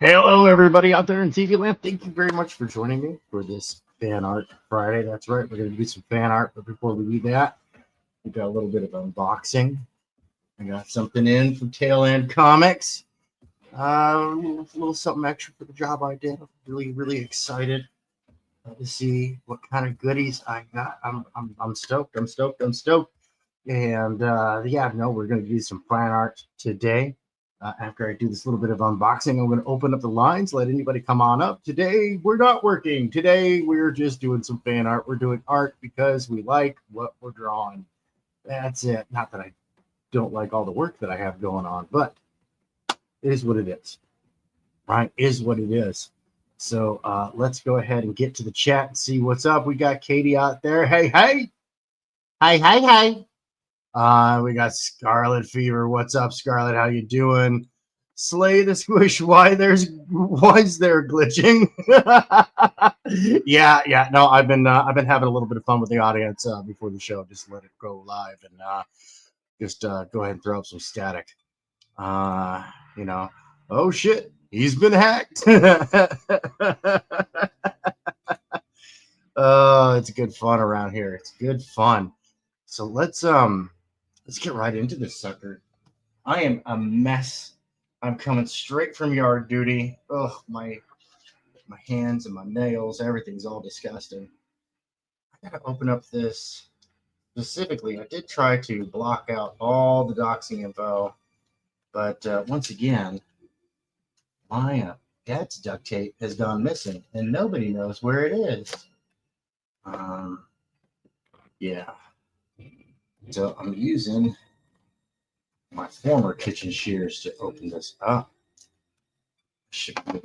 Hello, everybody out there in TV land. Thank you very much for joining me for this fan art Friday. That's right, we're going to do some fan art. But before we do that, we got a little bit of unboxing. I got something in from Tail End Comics. A little something extra for the job I did. I'm really excited to see what kind of goodies I got. I'm stoked. I'm stoked. And yeah, no, we're going to do some fan art today. After I do this little bit of unboxing, I'm going to open up the lines, let anybody come on up. Today, we're not working. Today, we're just doing some fan art. We're doing art because we like what we're drawing. That's it. Not that I don't like all the work that I have going on, but it is what it is. Right? Is what it is. So let's go ahead and get to the chat and see what's up. We got Katie out there. Hey. We got Scarlet Fever. What's up, Scarlet? How you doing? Slay the Squish. Why is there glitching? yeah. No, I've been having a little bit of fun with the audience before the show. Just let it go live and just go ahead and throw up some static. Oh shit, he's been hacked. Oh, it's good fun around here. It's good fun. So let's get right into this sucker. I am a mess. I'm coming straight from yard duty. Oh, my hands and my nails, everything's all disgusting. I gotta open up this specifically. I did try to block out all the doxing info, but once again, my dad's duct tape has gone missing, and nobody knows where it is. Yeah. So I'm using my former kitchen shears to open this up. Should be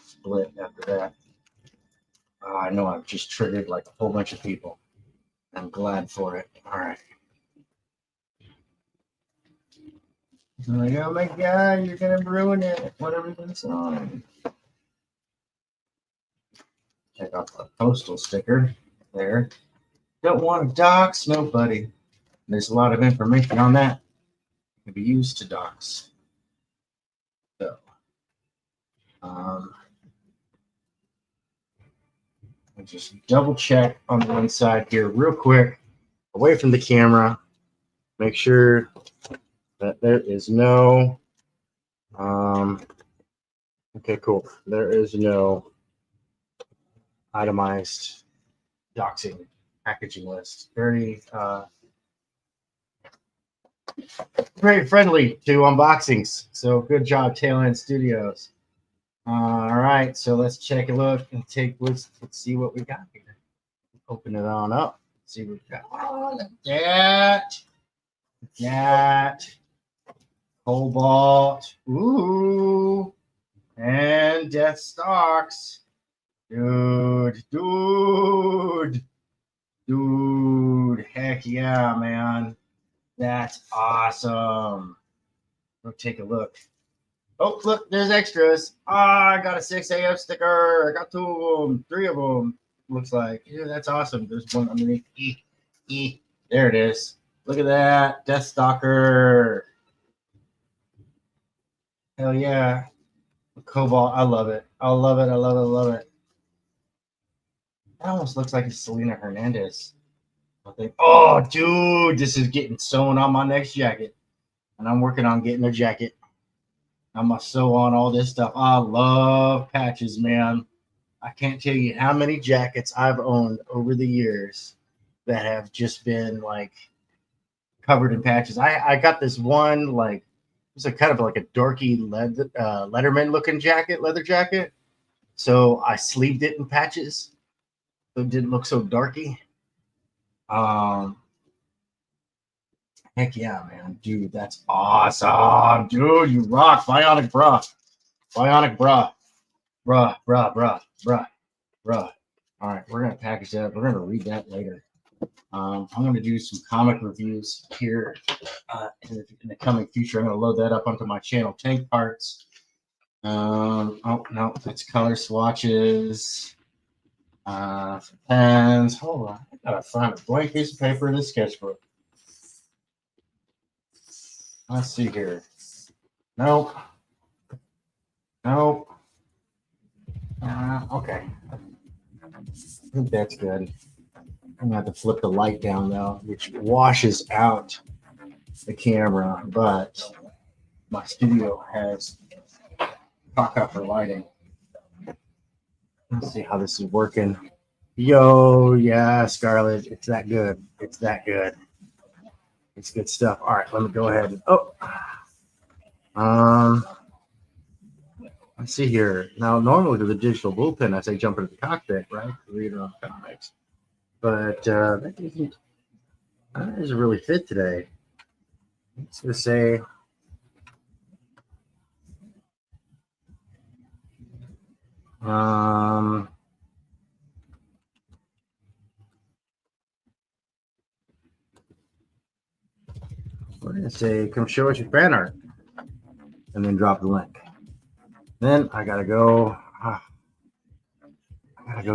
split after that. I know I've just triggered like a whole bunch of people. I'm glad for it. All right. I'm like, oh my God, you're gonna ruin it. What everything's on. Check out the postal sticker there. Don't want to dox nobody. There's a lot of information on that. It can be used to dox. So, I'll just double check on the one side here real quick, away from the camera. Make sure that there is no, okay, cool. There is no itemized doxing packaging list. Very friendly to unboxings. So good job, Tail End Studios. All right, so let's check a look and let's see what we got here. Open it on up. See what we got. Oh, look at that. Cobalt. Ooh. And Death Stalks. Dude. Heck yeah, man. That's awesome. We'll take a look. Oh, look, there's extras. I got a 6AF sticker. I got 2 of them, 3 of them. Looks like. Yeah, that's awesome. There's one underneath. There it is. Look at that. Death Stalker. Hell yeah. Cobalt. I love it. I love it. That almost looks like a Selena Hernandez. I think, oh, dude, this is getting sewn on my next jacket. And I'm working on getting a jacket. I'm going to sew on all this stuff. I love patches, man. I can't tell you how many jackets I've owned over the years that have just been, like, covered in patches. I got this one, like, it was a kind of like a dorky Letterman-looking leather jacket. So I sleeved it in patches. So it didn't look so darky. Heck yeah, man. Dude, that's awesome. Dude, you rock. Bionic bra. Bruh. All right, we're going to package that up. We're going to read that later. I'm going to do some comic reviews here in the coming future. I'm going to load that up onto my channel. Tank parts. Oh, no, it's color swatches. Pens. Hold on. I got to find a blank piece of paper in this sketchbook. Let's see here. Nope. No. Okay. I think that's good. I'm gonna have to flip the light down though, which washes out the camera, but my studio has cock up for lighting. Let's see how this is working. Yo, yeah, Scarlett, it's that good. It's that good. It's good stuff. All right, let me go ahead and let's see here. Now, normally with the digital bullpen, I say jump into the cockpit, right? Read on comics. But that doesn't really fit today. Let's just say we're gonna say come show us your fan art and then drop the link. Then I gotta go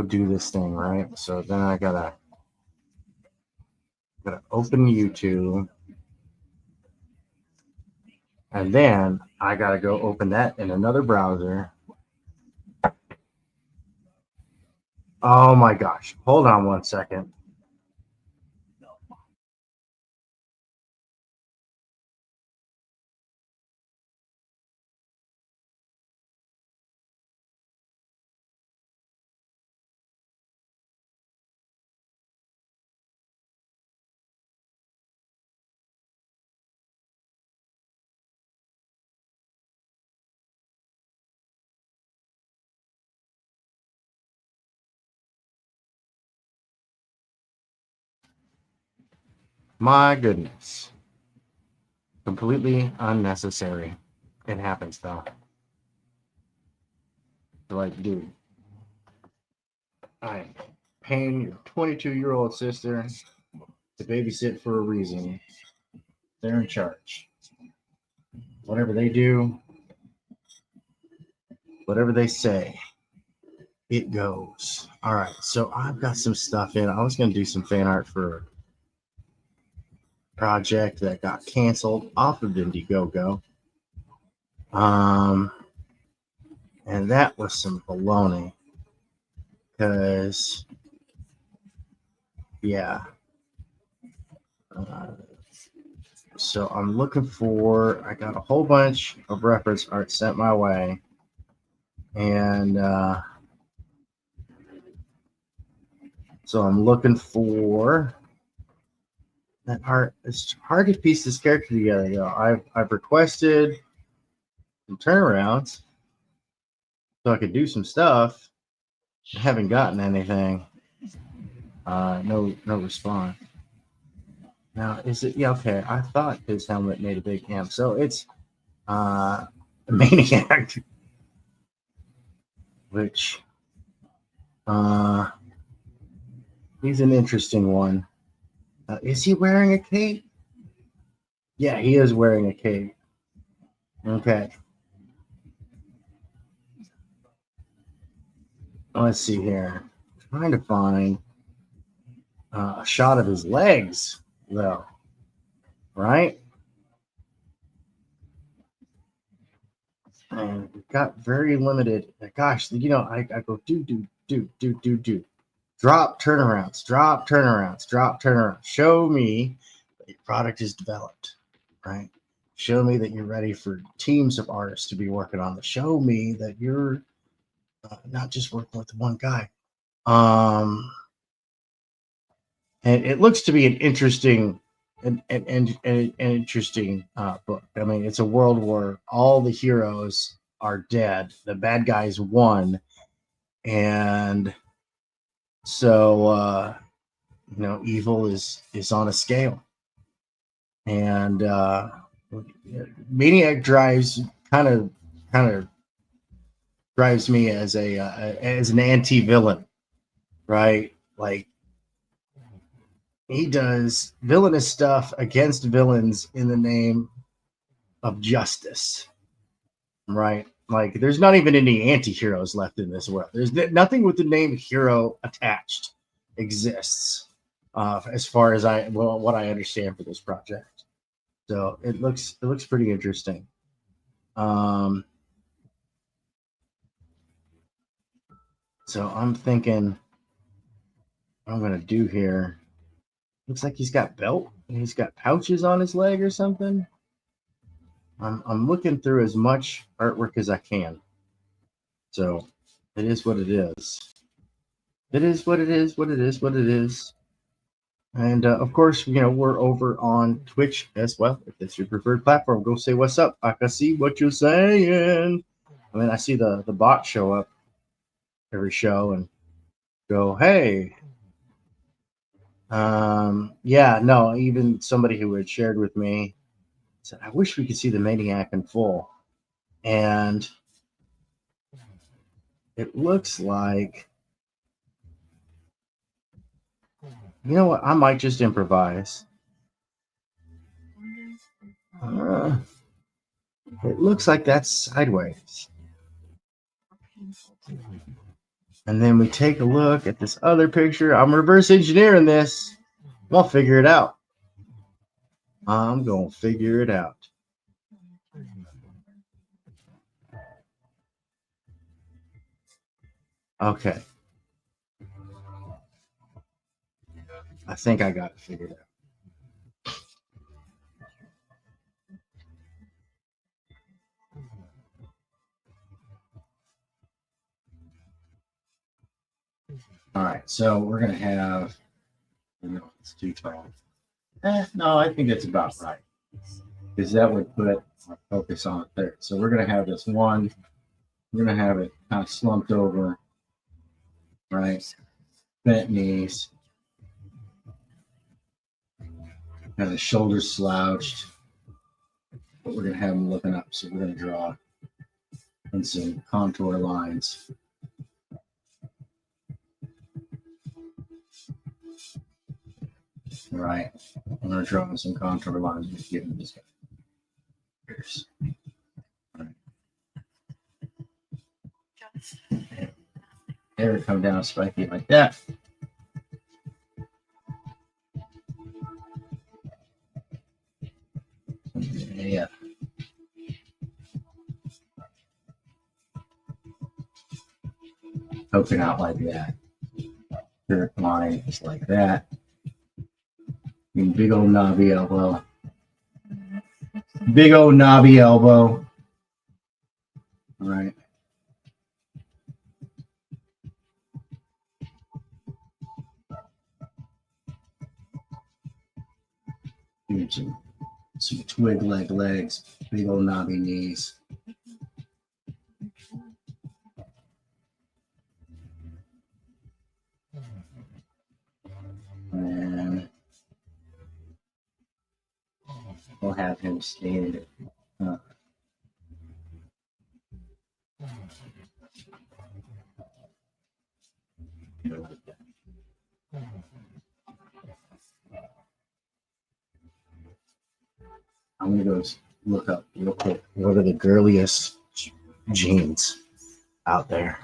do this thing, right? So then I gotta open YouTube, and then I gotta go open that in another browser. Oh my gosh, hold on one second. My goodness. Completely unnecessary. It happens though. Like, dude, I'm paying your 22-year-old sister to babysit for a reason. They're in charge. Whatever they do, whatever they say, it goes. All right, so I've got some stuff in. I was going to do some fan art for a project that got canceled off of IndieGoGo. And that was some baloney. Because, yeah. So I'm looking for, I got a whole bunch of reference art sent my way. And so I'm looking for that art. It's hard to piece this character together, though. I've requested some turnarounds so I could do some stuff. I haven't gotten anything. No response. Now, is it? Yeah, okay. I thought his helmet made a big amp. So it's a Maniac, which he's an interesting one. Is he wearing a cape? Yeah, he is wearing a cape. Okay. Let's see here. Trying to find a shot of his legs, though. Right? And we've got very limited. Gosh, I go do. Drop turnarounds. Show me that your product is developed, right? Show me that you're ready for teams of artists to be working on it. Show me that you're not just working with one guy. And it looks to be an interesting interesting book. I mean, it's a world where all the heroes are dead, the bad guys won, and so evil is on a scale, and Maniac drives kind of drives me as as an anti-villain, right? Like, he does villainous stuff against villains in the name of justice, right? Like, there's not even any anti-heroes left in this world. There's nothing with the name hero attached exists, as far as what I understand for this project. So it looks pretty interesting. So I'm thinking what I'm gonna do here. Looks like he's got belt and he's got pouches on his leg or something. I'm looking through as much artwork as I can. So it is what it is. It is what it is, what it is, what it is. And of course, we're over on Twitch as well. If that's your preferred platform, go say what's up. I can see what you're saying. I mean, I see the bot show up every show and go, hey. Yeah, no, even somebody who had shared with me said, I wish we could see the Maniac in full. And it looks like, you know what? I might just improvise. It looks like that's sideways. And then we take a look at this other picture. I'm reverse engineering this. I'll figure it out. I'm going to figure it out. Okay. I think I got it figured out. All right. So we're going to have, no, it's too tall. No, I think that's about right. Because that would put our focus on it there. So we're going to have this one. We're going to have it kind of slumped over, right? Bent knees. Have the shoulders slouched. But we're going to have them looking up. So we're going to draw in some contour lines. Right. I'm going to draw in some contour lines. Just give them this guy. Here's. All right. There we come down spiky like that. Yeah. Poking out like that. Dirt line just like that. And big old knobby elbow. Big old knobby elbow. All right. Some twig leg legs. Big old knobby knees. And we'll have him stand up. I'm going to go look up real quick. What are the girliest jeans out there?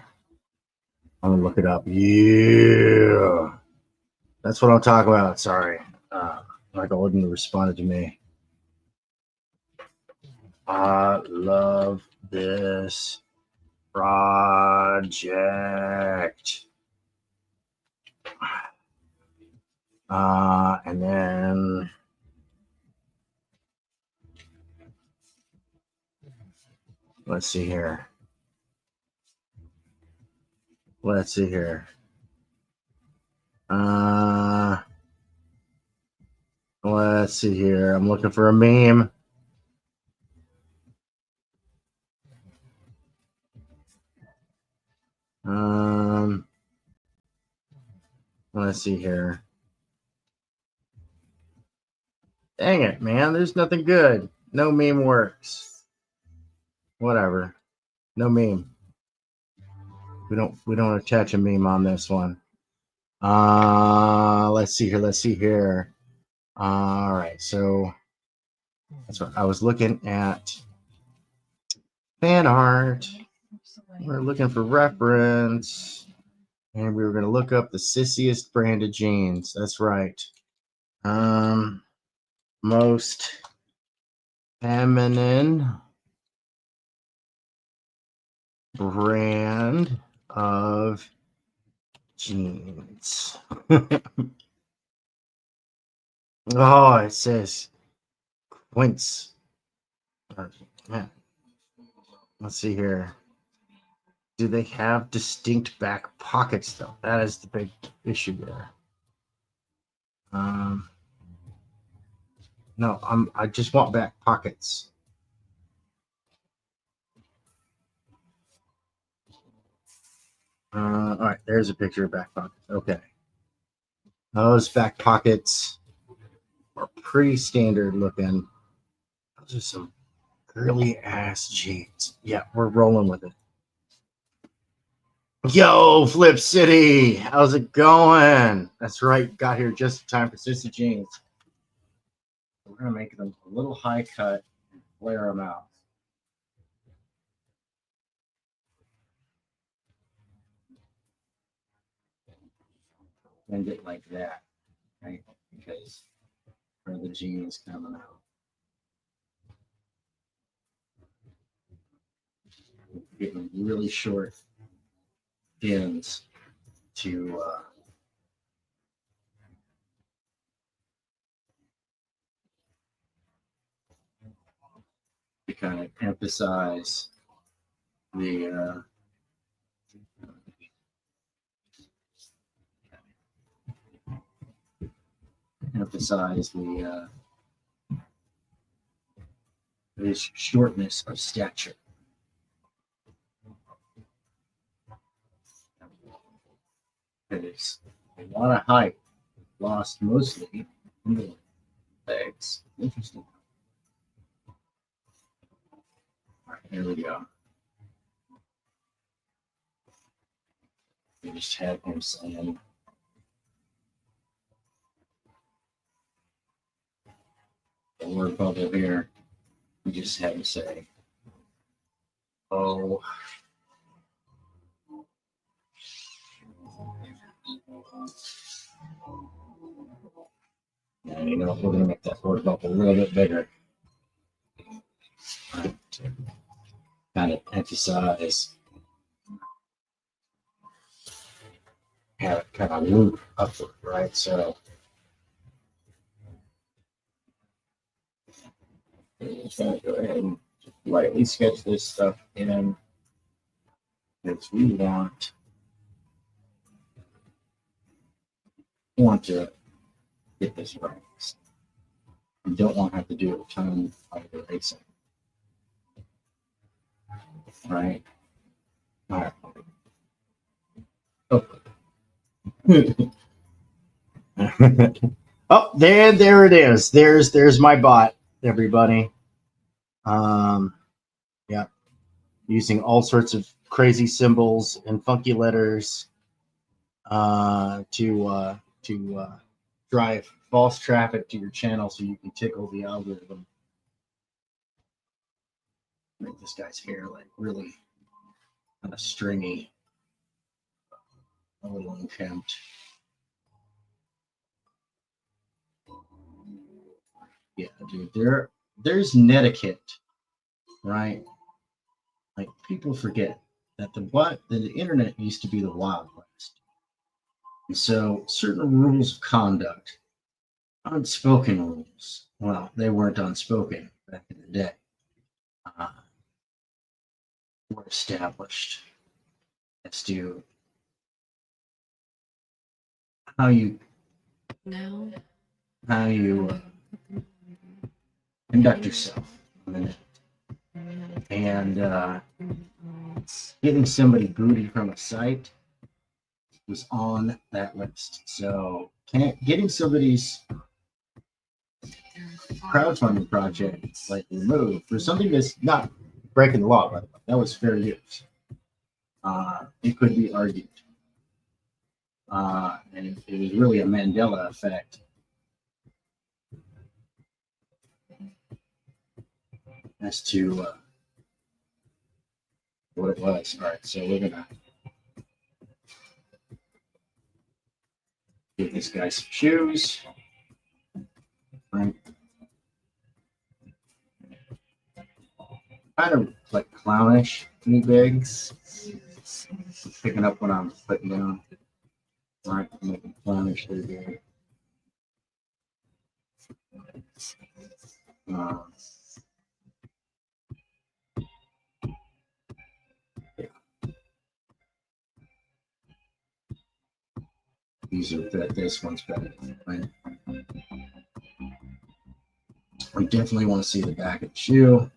I'm going to look it up. Yeah. That's what I'm talking about. Sorry. Michael wouldn't have responded to me. I love this project. And then let's see here. Let's see here. Let's see here. I'm looking for a meme. Let's see here. Dang it, man. There's nothing good. No meme works. Whatever. No meme. We don't attach a meme on this one. Let's see here. All right, so that's what I was looking at. Fan art. We're looking for reference. And we were going to look up the sissiest brand of jeans. That's right. Most feminine brand of jeans. Oh, it says Quince. Yeah. Let's see here. Do they have distinct back pockets though? That is the big issue there. No, I just want back pockets. All right, there's a picture of back pockets. Okay. Those back pockets are pretty standard looking. Those are some girly ass jeans. Yeah, we're rolling with it. Yo, Flip City, how's it going? That's right, got here just in time for Sissy Jeans. We're gonna make them a little high cut and flare them out. Bend it like that, right? Because where the jeans coming out. Getting really short ends to kind of emphasize the the shortness of stature. It's a lot of height lost mostly in the legs. Interesting. All right, here we go. We just had him saying, the word bubble here. We just had to say, oh. And you know, we're going to make that word bubble a little bit bigger. Right, to kind of emphasize, have it kind of loop upward, right? So I'm just going to go ahead and lightly sketch this stuff in, because we want to get this right. You don't want to have to do a ton of erasing, right? All right. Oh. Oh, there it is. There's my bot, everybody. Yeah, using all sorts of crazy symbols and funky letters to drive false traffic to your channel so you can tickle the algorithm. Make this guy's hair like really kind of stringy, a little unkempt. Yeah, dude, there's netiquette, right? Like people forget that the internet used to be the Wild West. And so certain rules of conduct, unspoken rules, well, they weren't unspoken back in the day, were established as to how you conduct yourself on the net. And getting somebody booted from a site was on that list. So getting somebody's crowdfunding project like removed for something that's not breaking the law, by the way, that was fair use. It could be argued. And it was really a Mandela effect. As to what it was. All right, so we're gonna give this guy some shoes. Right. Kind of like clownish knee bigs. Picking up what I'm putting down. aren't making flemish through here. Yeah. These are better. This one's better. Right? We definitely want to see the back of the shoe.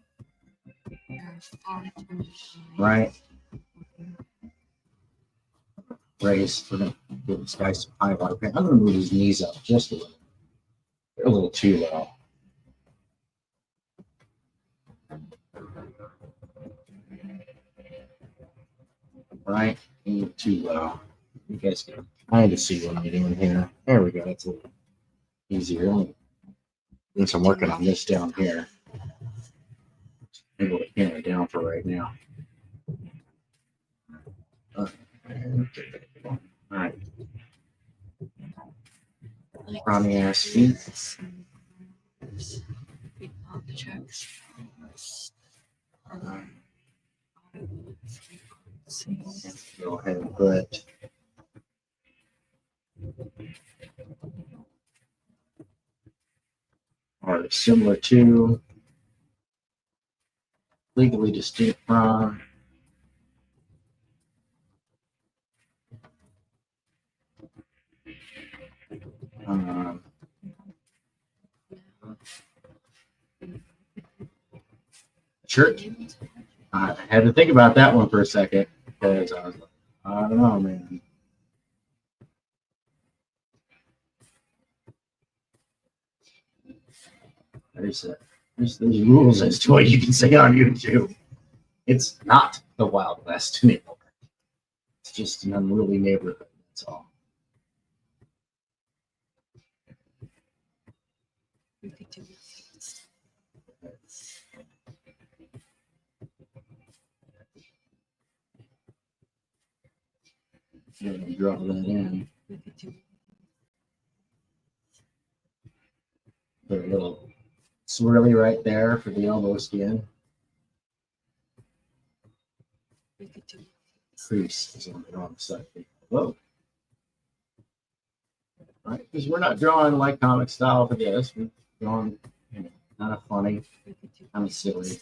Right? Race. We're going to give this guy some high water paint. I'm going to move his knees up just a little. They're a little too low. Right? A little too low. You guys can kind of see what I'm doing here. There we go. That's a little easier. Doing some working on this down here. Able to pin it down for right now. All right. Ronnie ass feet. Go ahead and put are similar to, legally distinct from. Shirt. I had to think about that one for a second because I was like, I don't know, man. There's rules as to what you can say on YouTube. It's not the Wild West anymore. It's just an unruly neighborhood. That's all. Draw that in. Put a little swirly right there for the elbow skin. Crease is on the wrong side. Whoa. Right? Because we're not drawing like comic style for this. We're drawing, you know, kind of funny, kind of silly.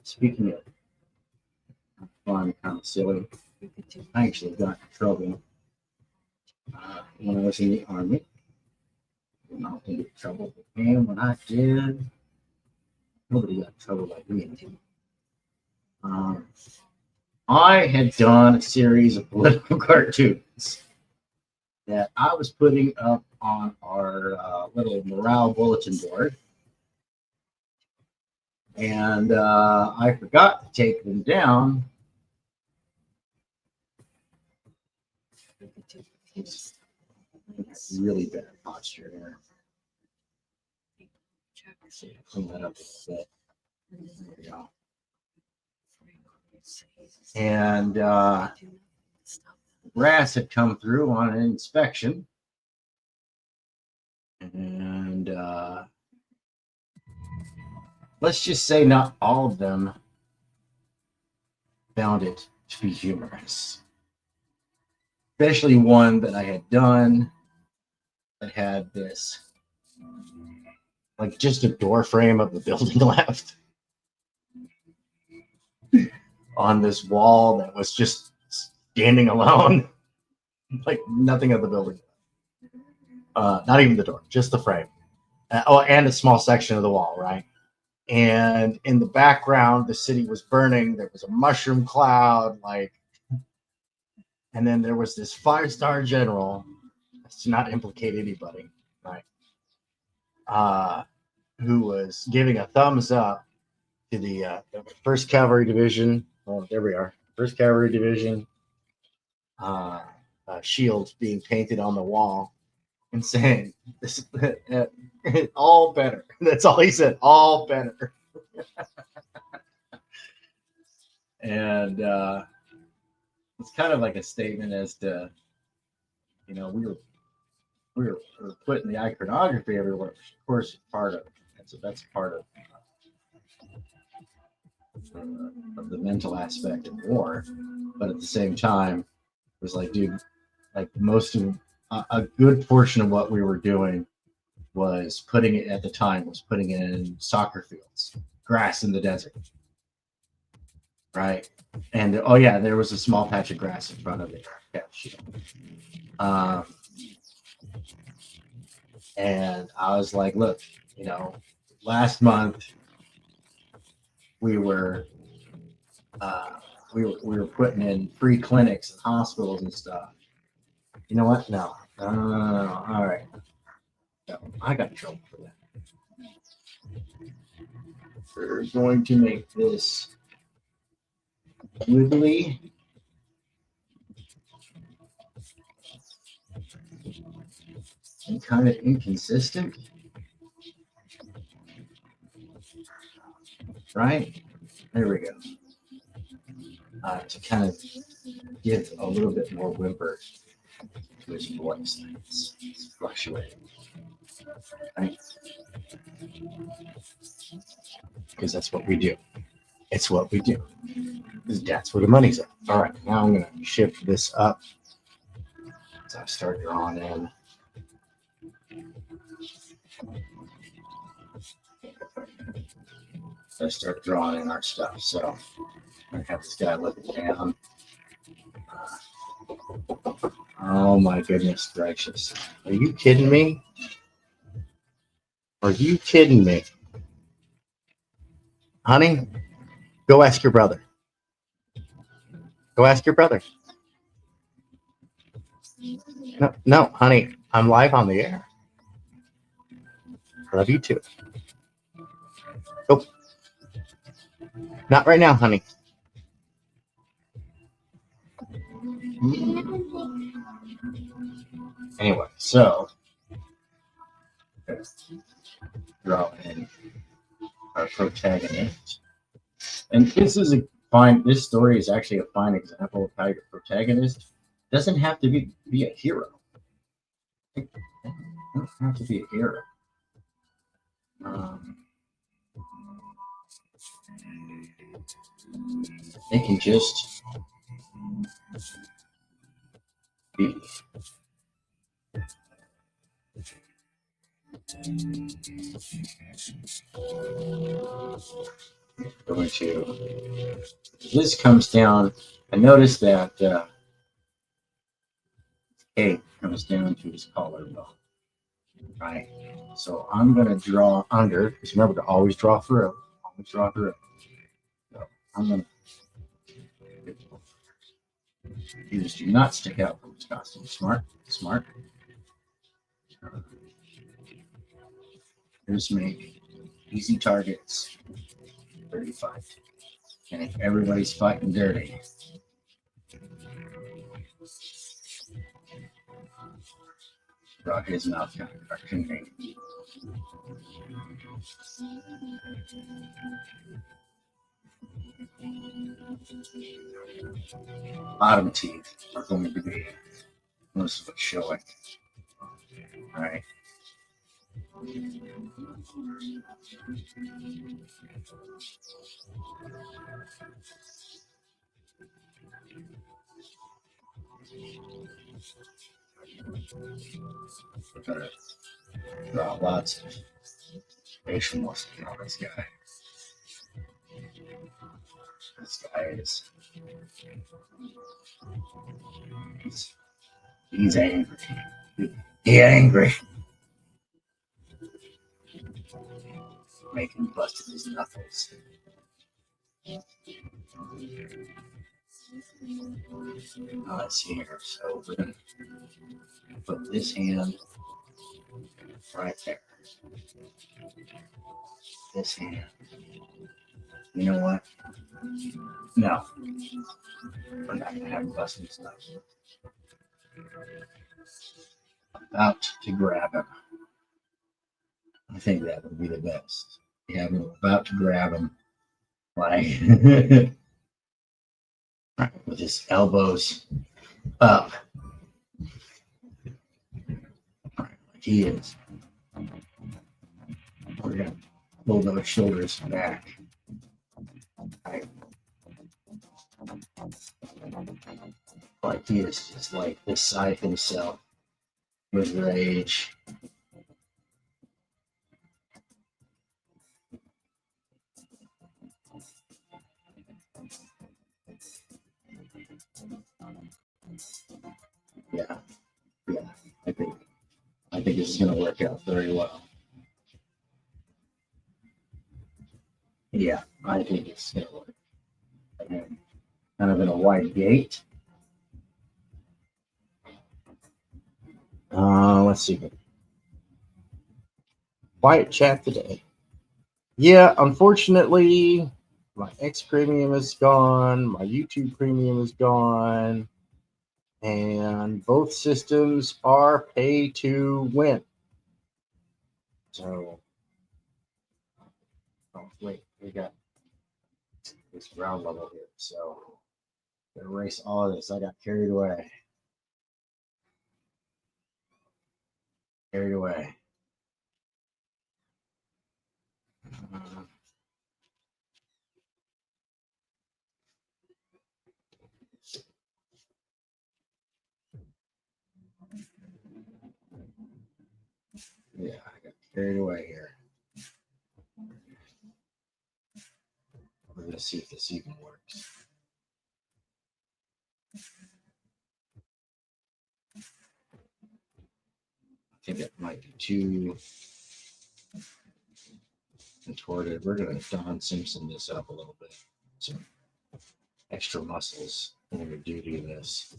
Speaking of fun, kind of silly, I actually got in trouble when I was in the Army. I don't think in trouble with me when I did. Nobody got in trouble like me. I had done a series of political cartoons that I was putting up on our little morale bulletin board. And I forgot to take them down. It's really bad posture here. Clean that up a bit. There we go. And brass had come through on an inspection. And let's just say not all of them found it to be humorous. Especially one that I had done that had this, like just a door frame of the building left on this wall that was just standing alone, like nothing of the building. Not even the door, just the frame. And a small section of the wall, right? And in the background, the city was burning. There was a mushroom cloud, like, and then there was this 5-star general. To not implicate anybody, right? Who was giving a thumbs up to the 1st Cavalry Division. Oh, there we are. 1st Cavalry Division shield being painted on the wall and saying, "This all better." That's all he said. All better. And it's kind of like a statement as to, you know, we were putting the iconography everywhere, which of course is part of it. And so that's part of of the mental aspect of war, but at the same time, it was like, dude, like most of a good portion of what we were doing was putting it at the time was putting it in soccer fields, grass in the desert, right? And oh yeah, there was a small patch of grass in front of the aircraft shield. And I was like, look, you know, last month we were we were putting in free clinics and hospitals and stuff. You know what? No. All right. No, I got in trouble for that. We're going to make this wiggly. And kind of inconsistent. Right? There we go. To kind of give a little bit more whimper to his voice. It's fluctuating. Right? Because that's what we do. It's what we do. That's where the money's at. All right, now I'm going to shift this up as I start drawing in. I start drawing in our stuff. So I have this guy looking down. Oh my goodness gracious. Are you kidding me? Are you kidding me? Honey, go ask your brother. Go ask your brother. No, honey, I'm live on the air. I love you too. Go. Not right now, honey. Anyway, so draw in our protagonist. And this is this story is actually a fine example of how your protagonist doesn't have to be a hero. They don't have to be a hero. They can just be. Going to, this comes down, I noticed that A comes down to his collarbone, right? So I'm going to draw under, because remember to always draw through. Always draw through. So I'm going to, these do not stick out from his costume. Smart. Just make easy targets 35. And if everybody's fighting dirty, draw his mouth kind of cartooning. Bottom teeth are going to be most of it showing. All right. We're gonna draw lots of facial muscle on this guy. This guy is he's angry. He's angry. Making busted his knuckles. Let's see here. So we're gonna put this hand right there. This hand. You know what? No. We're not gonna have busted stuff. About to grab him. I think that would be the best. Yeah, I'm about to grab him, like with his elbows up, like he is. We're gonna pull those shoulders back. He is just like beside himself with rage. Yeah, yeah. I think this is going to work out very well. Yeah, I think it's going to work. Again, kind of in a wide gate. Let's see. Quiet chat today. Yeah, unfortunately, my X Premium is gone. My YouTube Premium is gone. And both systems are pay to win. So, oh, wait, we got this ground level here. So, erase all of this. I got carried away. Carried away. Yeah, I got carried away here. We're going to see if this even works. I think it might be too contorted. We're going to Don Simpson this up a little bit. Some extra muscles when we do this.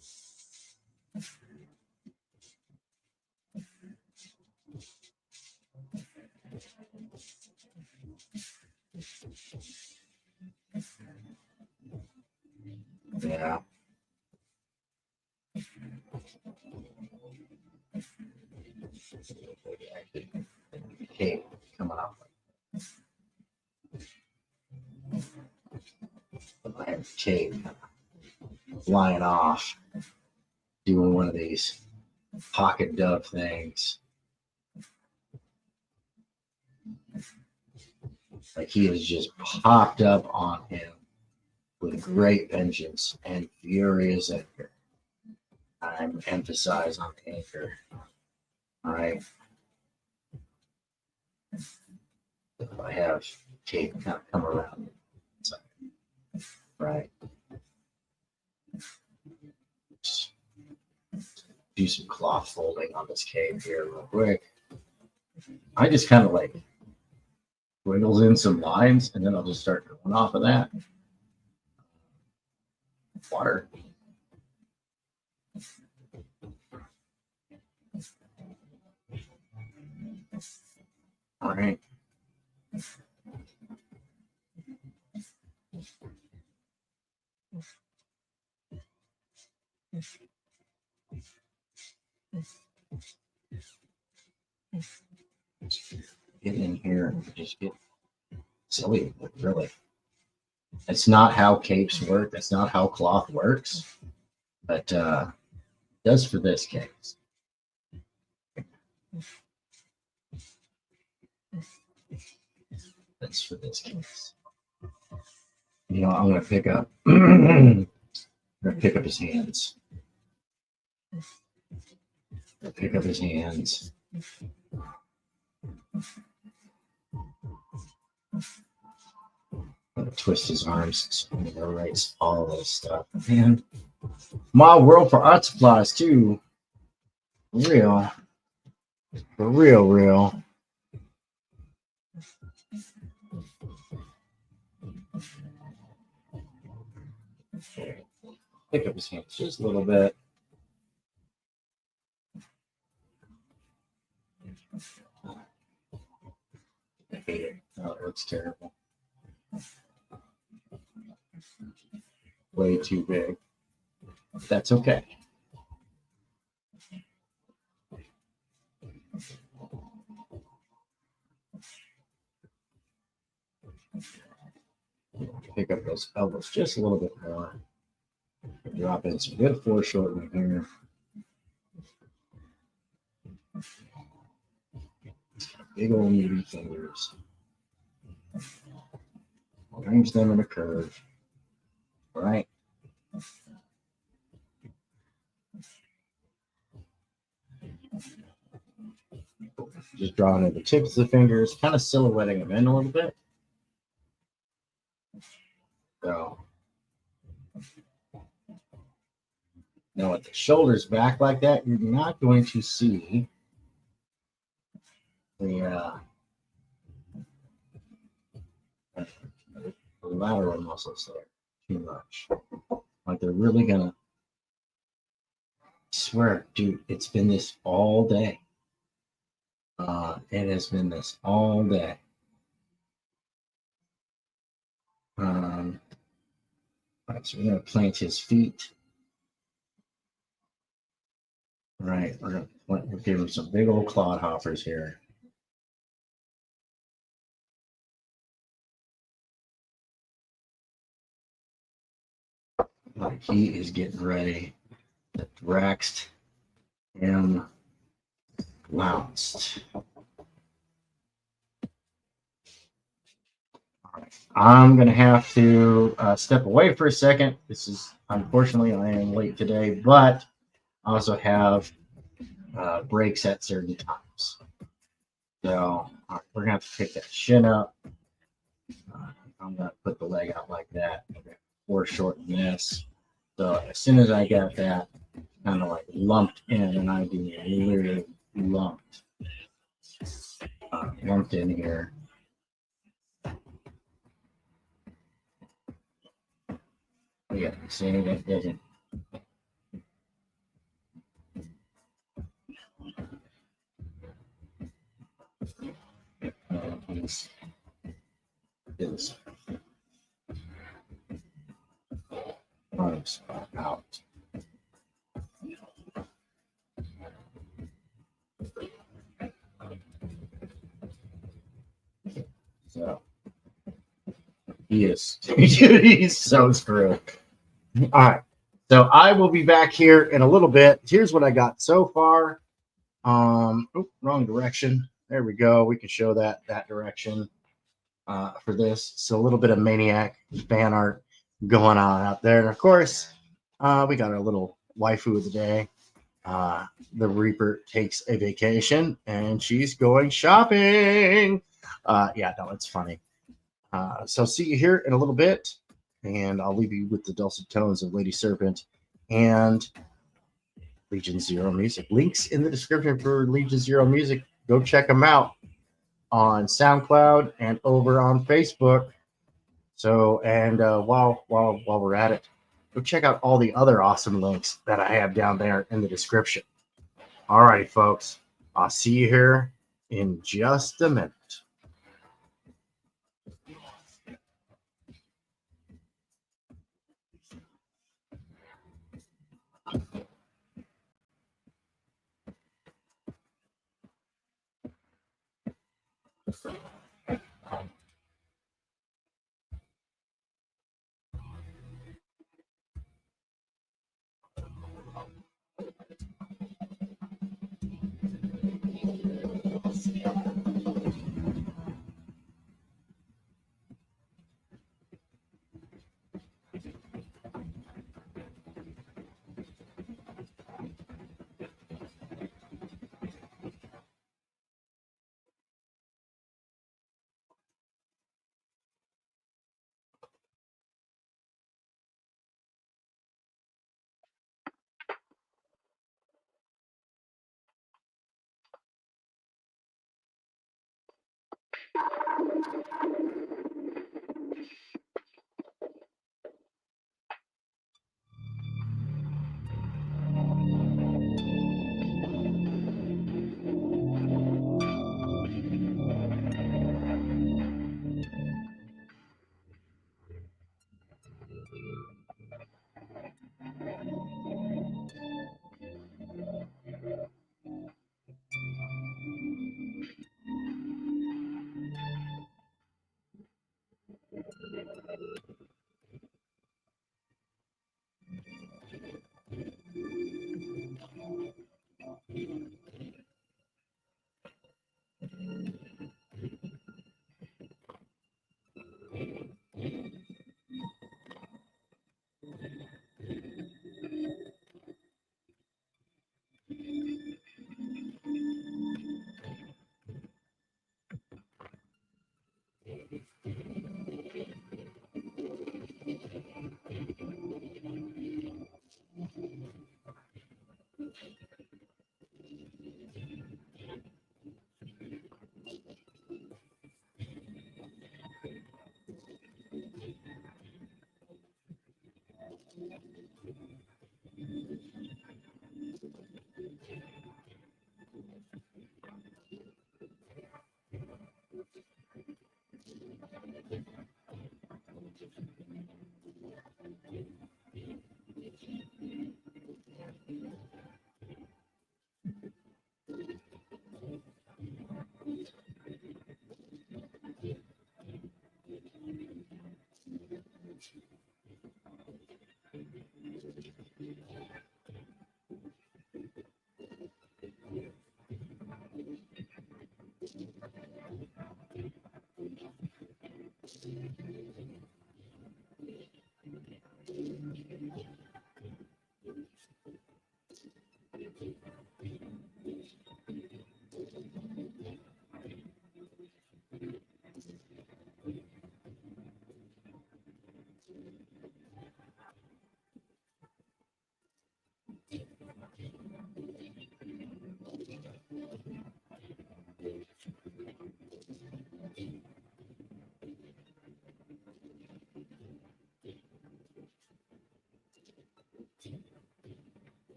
Yeah. Okay, coming up. I have Kate flying off, doing one of these pocket dove things. Like he has just popped up on him with great vengeance and furious anger. I'm emphasize on anger. All right. If I have Kate kind of come around, right? Just do some cloth folding on this cave here real quick. I just kind of like wiggles in some lines and then I'll just start going off of that. Water. All right. Get in here and just get silly, really. It's not how capes work. That's not how cloth works, but does for this case. That's for this case. You know, I'm gonna pick up. I'm gonna pick up his hands. Pick up his hands. Twist his arms, erase all this stuff. Man, my world for art supplies too. Real, for real. Okay. Pick up his hands just a little bit. I hate it. Oh, it looks terrible. Way too big. That's okay. Pick up those elbows just a little bit more. Drop in some good foreshortening here. Big old meaty fingers. Arrange them in a curve. Right? Just drawing in the tips of the fingers, kind of silhouetting them in a little bit. So now with the shoulders back like that, you're not going to see the lateral muscles there too much. Like they're really gonna, swear, dude, it's been this all day. It has been this all day. All right, so we're gonna plant his feet. All right, we're give him some big old clod hoppers here. Like he is getting ready. The Draxed him bounced. I'm going to have to step away for a second. This is, unfortunately, I am late today, but I also have breaks at certain times. So we're going to have to pick that shin up. I'm going to put the leg out like that. Foreshorten this. So as soon as I got that kind of like lumped in, and I do literally lumped in here. Yeah, see, that doesn't. Is arms out. So he is he's so screwed. All right. So I will be back here in a little bit. Here's what I got so far. Wrong direction. There we go. We can show that direction for this. So a little bit of Maniac fan art going on out there. And of course, we got our little waifu of the day. The Reaper takes a vacation and she's going shopping. Yeah, no, it's funny. So see you here in a little bit, and I'll leave you with the dulcet tones of Lady Serpent and Legion Zero Music. Links in the description for Legion Zero Music. Go check them out on SoundCloud and over on Facebook. So, and while we're at it, go check out all the other awesome links that I have down there in the description. All right, folks. I'll see you here in just a minute.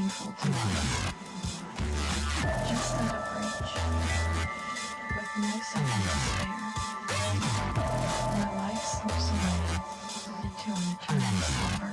painful to us. Just at a bridge, with no second to spare, my life slips away into an eternal slumber.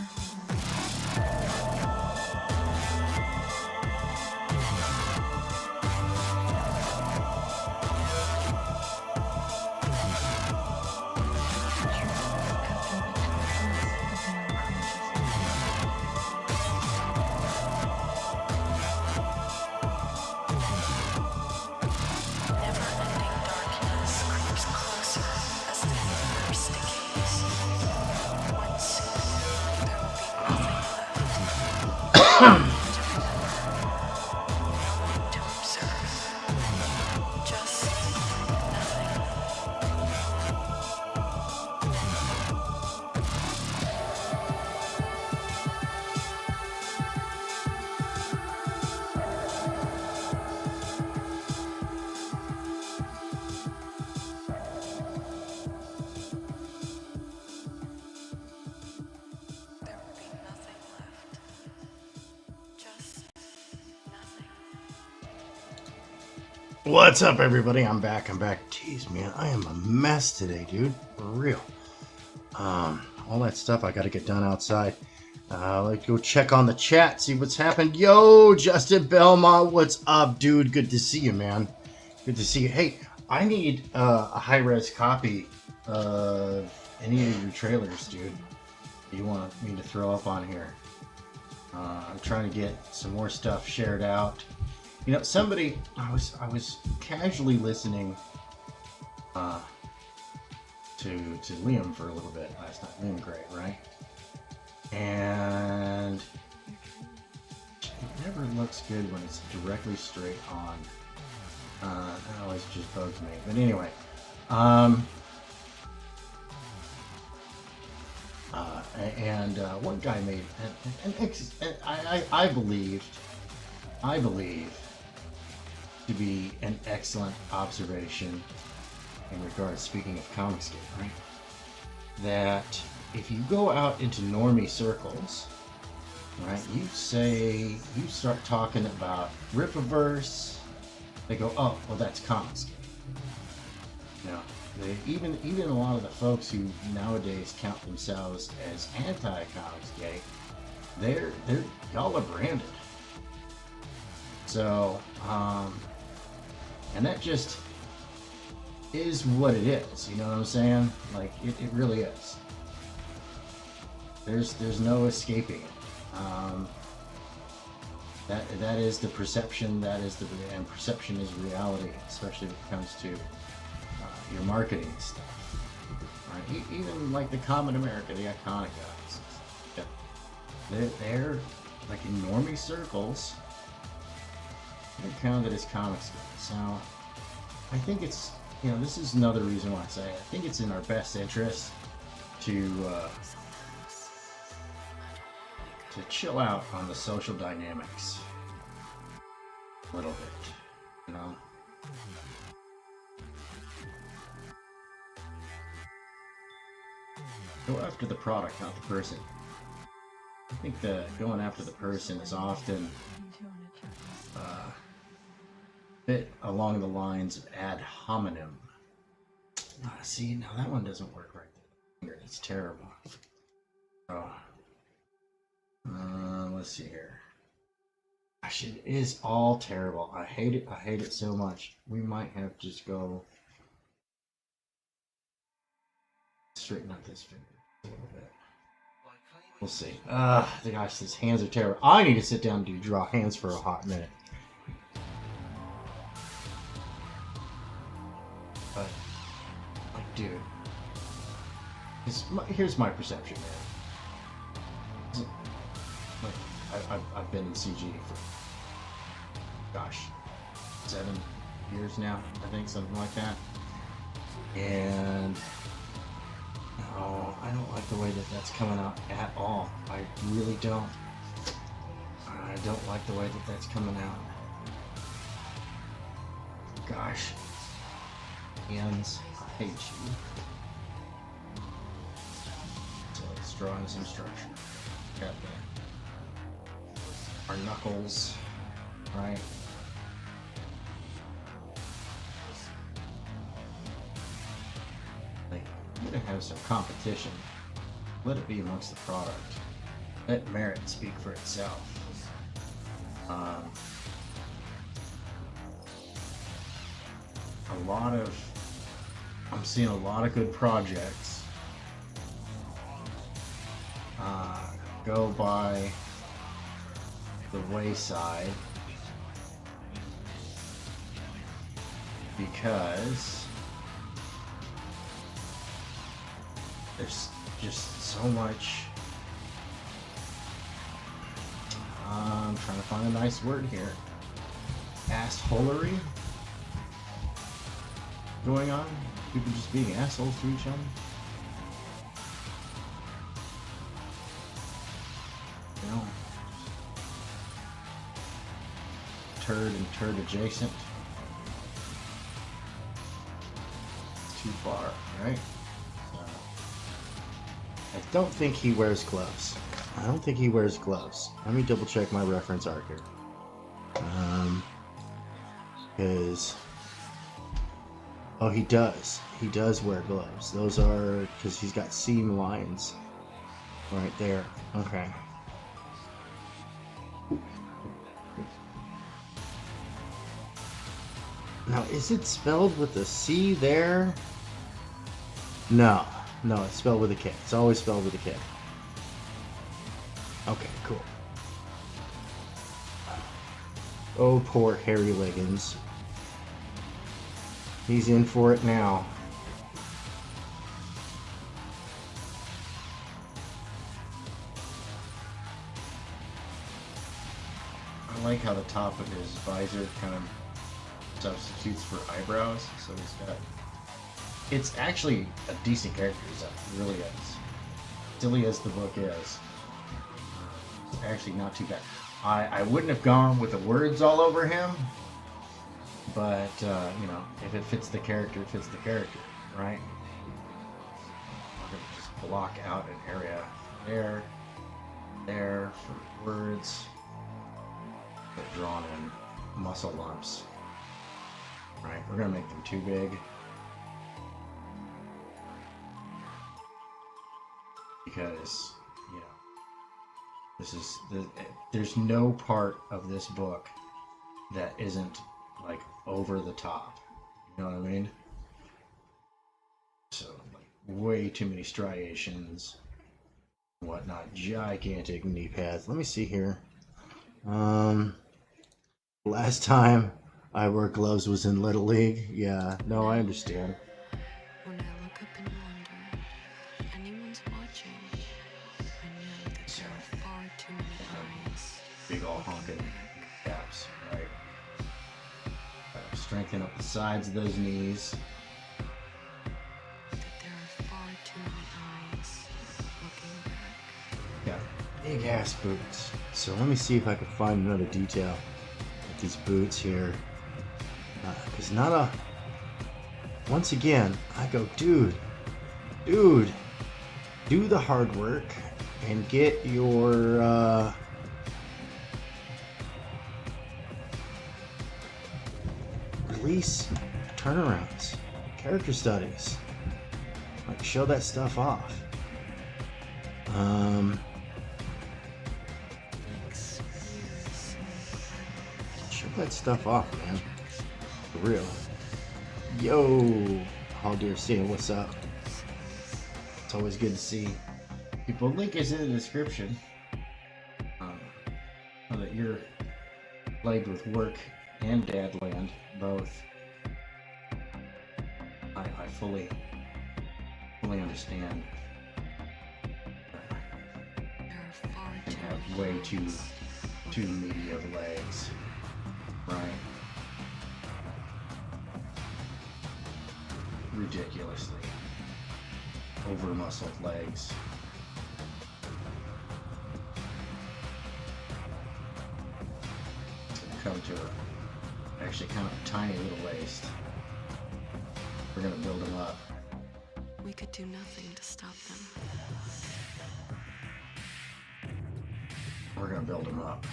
What's up, everybody? I'm back. Jeez, man, I am a mess today, dude. For real. All that stuff I got to get done outside. Let's go check on the chat, see what's happened. Yo, Justin Belmont, what's up, dude? Good to see you, man. Good to see you. Hey, I need a high-res copy of any of your trailers, dude. You want me to throw up on here? I'm trying to get some more stuff shared out. You know, somebody, I was casually listening to Liam for a little bit last night. Liam Gray, right? And it never looks good when it's directly straight on. That always just bugs me. But anyway, one guy made I believe to be an excellent observation in regards, speaking of Comicsgate, right? That if you go out into normie circles, right, you start talking about Rippaverse, they go, oh, well, that's Comicsgate. You know, even a lot of the folks who nowadays count themselves as anti-Comicsgate, y'all are branded. So, and that just is what it is, you know what I'm saying? Like, it really is. There's no escaping it. That is the perception, and perception is reality, especially when it comes to your marketing stuff. Right? Even like the Common America, the iconic guys. They're like in normie circles, they're counted as comics. So I think it's, you know, this is another reason why I say it. I think it's in our best interest to chill out on the social dynamics a little bit, you know. Go after the product, not the person. I think that going after the person is often bit along the lines of ad hominem. See, now that one doesn't work right there. It's terrible. Oh. Let's see here. Gosh, it is all terrible. I hate it. I hate it so much. We might have to just go straighten up this finger a little bit. We'll see. Gosh, his hands are terrible. I need to sit down and draw hands for a hot minute. But, like, dude, here's my perception, man. Like, I've been in CG for, gosh, 7 years now, I think, something like that. And oh, I don't like the way that that's coming out at all. I really don't. I don't like the way that that's coming out. Gosh. Hands, I hate you. So let's draw in some structure. Got our knuckles, right? Like, we're gonna have some competition. Let it be amongst the product. Let merit speak for itself. I'm seeing a lot of good projects go by the wayside because there's just so much. I'm trying to find a nice word here. Assholery going on. People just being assholes to each other. You know, turd and turd adjacent. It's too far, right? I don't think he wears gloves. I don't think he wears gloves. Let me double check my reference art here. Because oh, he does. He does wear gloves. Those are because he's got seam lines right there. Okay. Now, is it spelled with a C there? No. No, it's spelled with a K. It's always spelled with a K. Okay, cool. Oh, poor Harry Liggins. He's in for it now. I like how the top of his visor kind of substitutes for eyebrows. So he's got... It's actually a decent character design. It really is. Silly as the book is. It's actually not too bad. I wouldn't have gone with the words all over him. But, you know, if it fits the character, it fits the character, right? We're going to just block out an area there for words. But drawn in muscle lumps. Right, we're going to make them too big. Because, you know, there's no part of this book that isn't like over the top. You know what I mean? So like way too many striations, whatnot, gigantic knee pads. Let me see here. Last time I wore gloves was in Little League. Yeah, no, I understand. When I look up and wonder if anyone's watching, I know that there are far too many eyes. Big all honking caps, right? Strengthen up the sides of those knees. That there are far too many eyes looking back. Got big ass boots. So let me see if I can find another detail with these boots here. Because not a... Once again, I go, dude, do the hard work and get your... release turnarounds, character studies, like show that stuff off. Show that stuff off, man, for real. Yo, Hall Deer seeing what's up. It's always good to see people. Link is in the description. So that you're plagued with work and Dadland, both. I fully understand. And have way too meaty of legs, right? Ridiculously over-muscled legs. It's gonna come to actually kind of a tiny little waist. We're gonna build them up. We could do nothing to stop them. We're gonna build them up.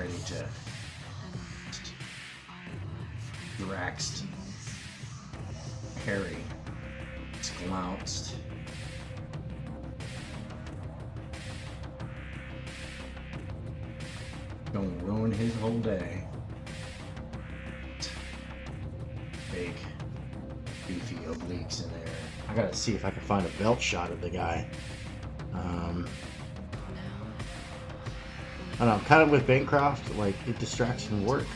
ready to Draxed, Harry, Sklounced. Gonna ruin his whole day. Big, beefy obliques in there. I gotta see if I can find a belt shot of the guy. I don't know, I'm kind of with Bancroft, like, it distracts from work.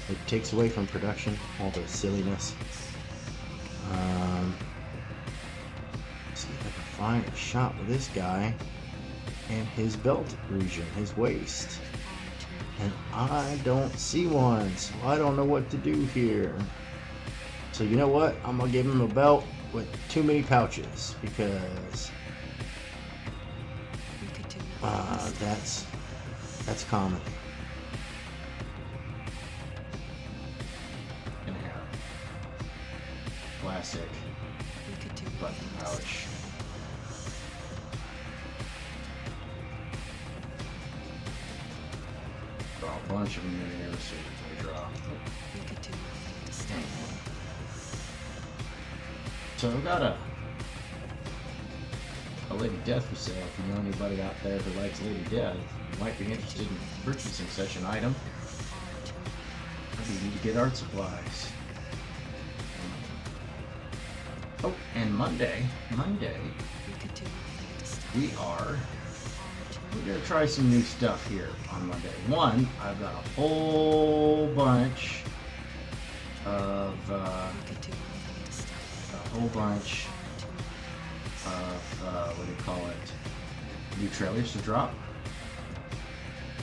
It takes away from production, all the silliness. See if I can find a shot with this guy and his belt region, his waist. And I don't see one, so I don't know what to do here. So you know what? I'm gonna give him a belt with too many pouches because that's common. And hair. Classic button pouch. Draw a bunch of them in here, so we draw. So I've got a Lady Death for sale. If you know anybody out there who likes Lady Death, you might be interested in purchasing such an item. Maybe you need to get art supplies. Oh, and Monday, we're gonna try some new stuff here on Monday. One, I've got a whole bunch of what do you call it? New trailers to drop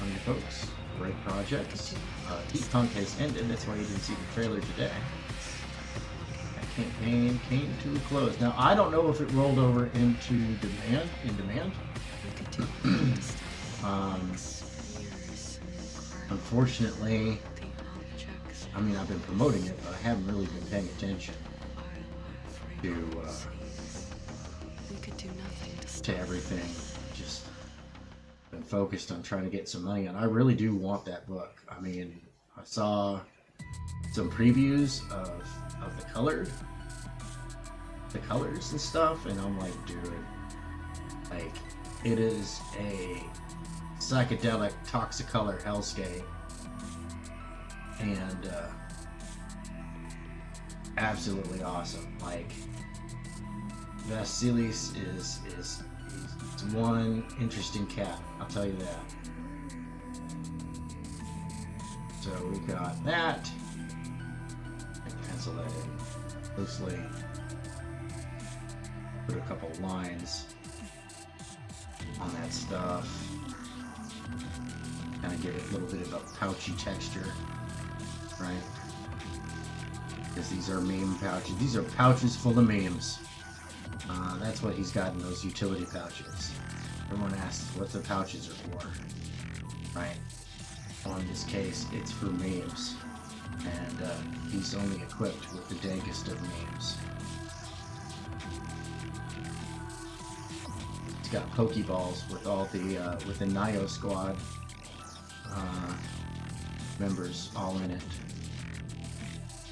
on you folks. Great projects. EDGEPUNK has ended. That's why you didn't see the trailer today. That campaign came to a close. Now I don't know if it rolled over into demand. Unfortunately, I mean, I've been promoting it, but I haven't really been paying attention to everything. Just been focused on trying to get some money, and I really do want that book. I mean, I saw some previews of the colors and stuff, and I'm like, dude, like, it is a psychedelic Toxicolor hellscape, and absolutely awesome. Like, Vasilis is one interesting cat, I'll tell you that. So we got that. I pencil that in loosely. Put a couple lines on that stuff. Kind of give it a little bit of a pouchy texture, right? Because these are meme pouches. These are pouches full of memes. That's what he's got in those utility pouches. Everyone asks what the pouches are for, right? Well, in this case, it's for memes. And he's only equipped with the dankest of memes. He's got Pokeballs with all the with the Nio squad members all in it.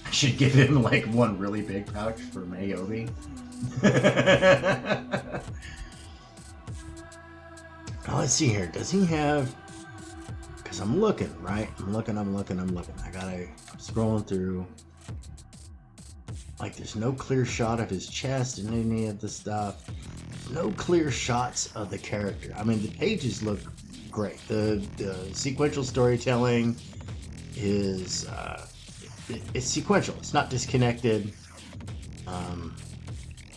I should give him like one really big pouch for Mayobi. Now let's see here. Does he have? Because I'm looking, right? I'm looking. I'm scrolling through. Like, there's no clear shot of his chest and any of the stuff. No clear shots of the character. I mean, the pages look great. The sequential storytelling is it's sequential. It's not disconnected.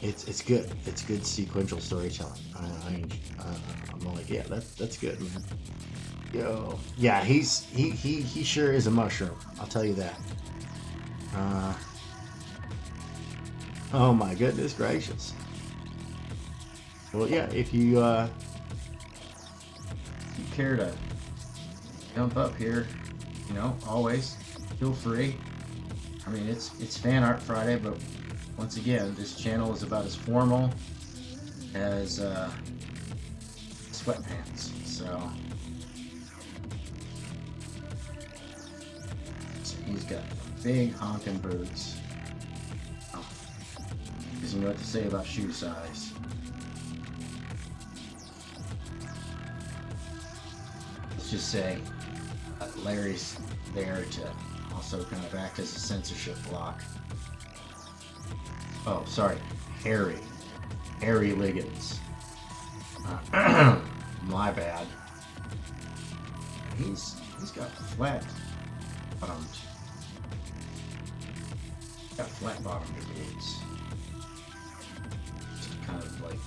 It's good. It's good sequential storytelling. I'm like, yeah, that's good, man. Yo, yeah, he sure is a mushroom. I'll tell you that. Oh my goodness gracious. Well, yeah, if you care to jump up here, you know, always feel free. I mean, it's Fan Art Friday, but once again, this channel is about as formal as sweatpants. So He's got big honking boots. Oh, doesn't know what to say about shoe size. Let's just say Larry's there to also kind of act as a censorship block. Oh, sorry, Harry Liggins. My bad. He's got flat bottomed. Got flat bottomed boots. Just kind of like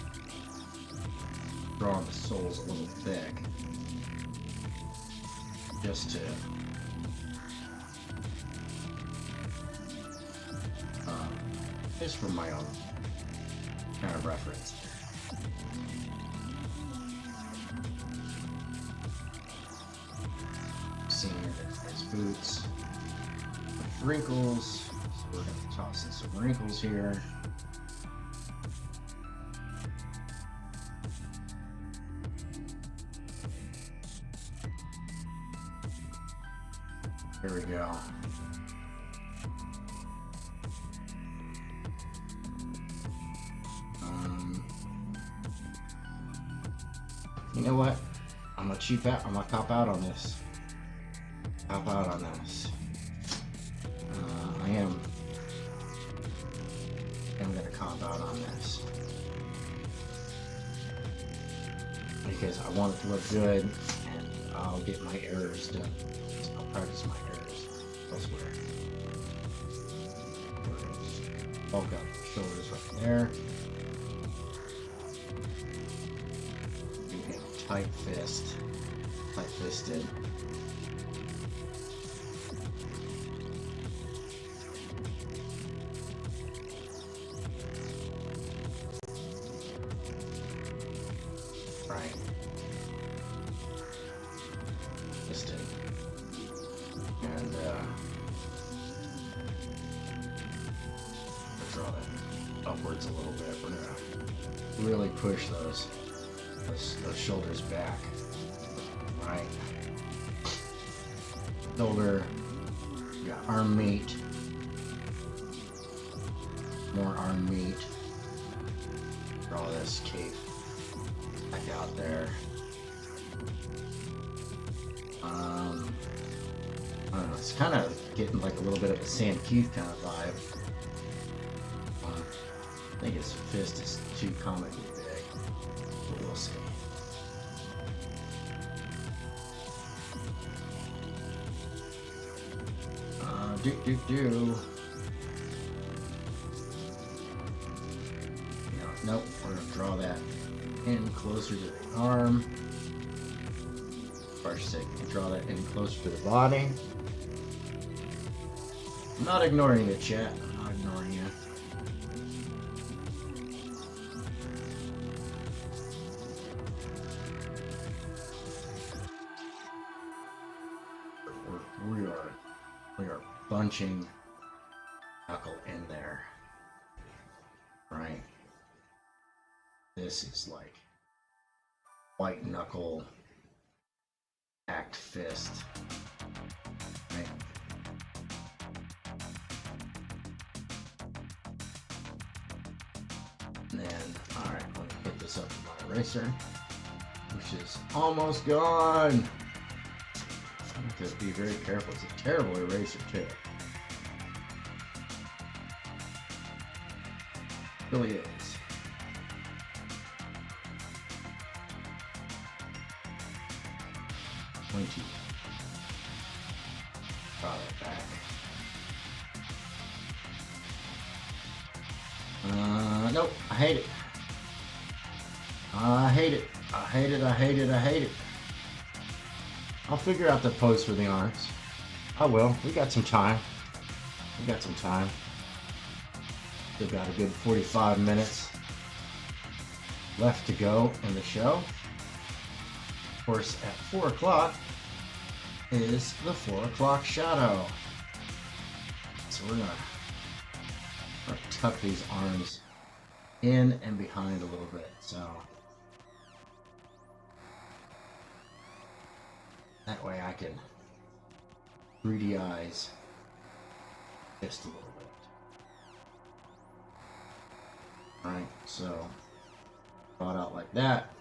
drawing the soles a little thick. Just to just for my own kind of reference. Seeing his boots with wrinkles, so we're going to toss in some wrinkles here. Here we go. You know what? I'm gonna cheap out. I'm gonna cop out on this. Cop out on this. I am gonna cop out on this because I want it to look good, and I'll get my errors done. I'll practice my errors elsewhere. Bulk up the shoulders right there. Tight fisted. Right. Fisted. And draw that upwards a little bit. We're gonna really push those shoulders back. Right. Shoulder. We got arm meat. More arm meat. Draw this cape back out there. I don't know, it's kind of getting like a little bit of a Sam Keith kind of vibe. I think his fist is too comically big, but we'll see. Nope, we're gonna draw that in closer to the arm. For our sake, draw that in closer to the body. I'm not ignoring you, chat. I'm not ignoring you. We are bunching knuckle in there. Right? This is like white knuckle act fist. Right? And then, alright, let me hit this up with my eraser, which is almost gone. I have to be very careful. It's a terrible eraser too. It really is. Pointy. Draw that back. Nope. I hate it. I hate it. I hate it. I hate it. I hate it. I'll figure out the pose for the arms. I will. We got some time. We got some time. Still got a good 45 minutes left to go in the show. Of course, at 4 o'clock is the 4 o'clock shadow. So we're gonna tuck these arms in and behind a little bit. So that way I can 3D eyes just a little bit. Alright, so draw it out like that.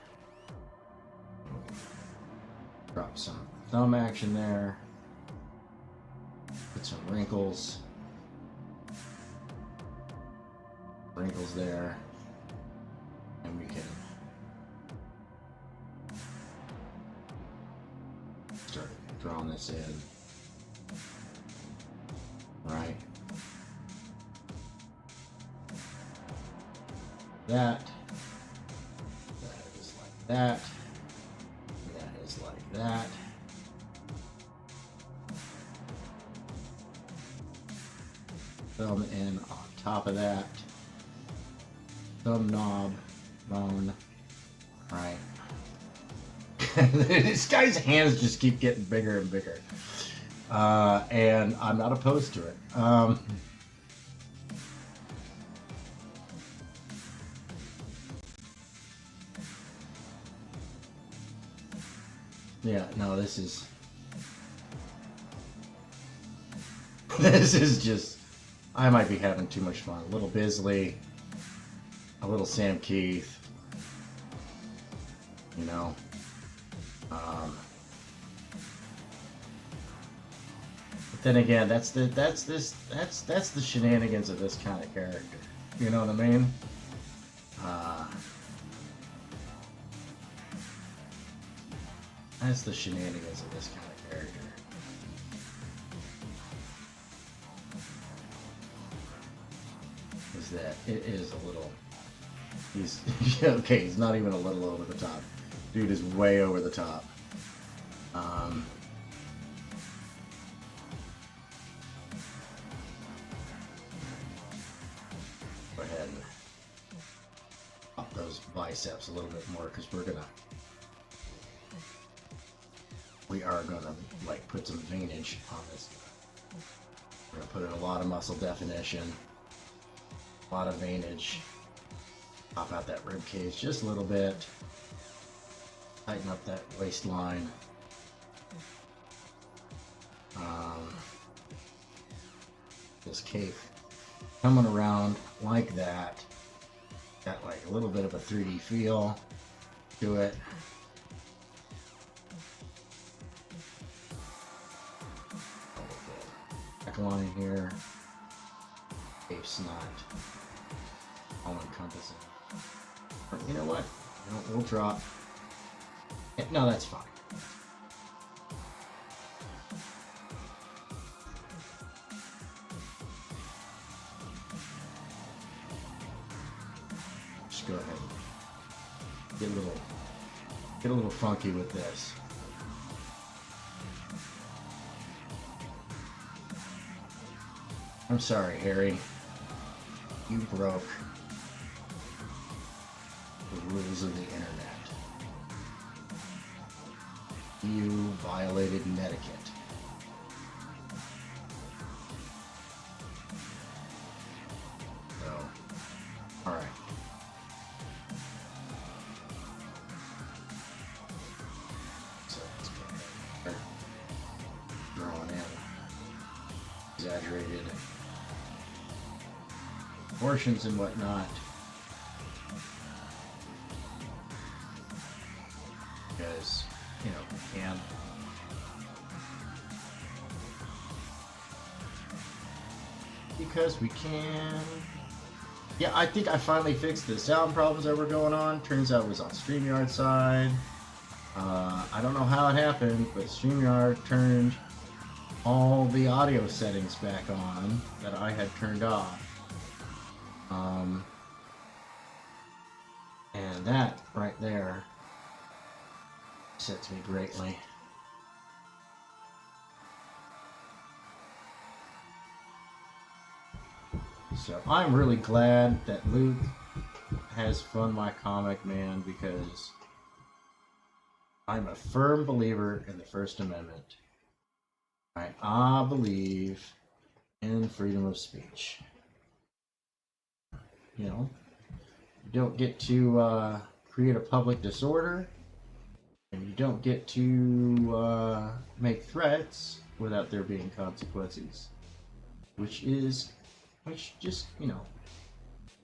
Drop some thumb action there. Put some wrinkles. Wrinkles there. And we can start drawing this in. Right. That is like that. That is like that. Thumb in on top of that. Thumb knob bone. Right. This guy's hands just keep getting bigger and bigger. And I'm not opposed to it. Yeah, no, this is just, I might be having too much fun. A little Bisley, a little Sam Keith, you know. But then again, that's the shenanigans of this kind of character. You know what I mean? That's the shenanigans of this kind of character. Is that it is a little. He's okay. He's not even a little over the top. Dude is way over the top. Go ahead and pop those biceps a little bit more because we are gonna like put some veinage on this. We're gonna put in a lot of muscle definition, a lot of veinage. Pop out that rib cage just a little bit. Tighten up that waistline. This cape coming around like that. Got like a little bit of a 3D feel to it. Line here. Cape's not all encompassing. You know what? We'll drop. No, that's fine. Just go ahead and get a little funky with this. I'm sorry, Harry. You broke the rules of the internet. You violated etiquette. So, alright. So, let's go ahead. Drawing in exaggerated portions and whatnot, because you know we can. Because we can. Yeah, I think I finally fixed the sound problems that were going on. Turns out it was on StreamYard side. I don't know how it happened, but StreamYard turned all the audio settings back on that I had turned off. And that right there upsets me greatly. So I'm really glad that Luke has Fund My Comic Man, because I'm a firm believer in the First Amendment. I believe in freedom of speech. You know, you don't get to create a public disorder, and you don't get to make threats without there being consequences. which just, you know,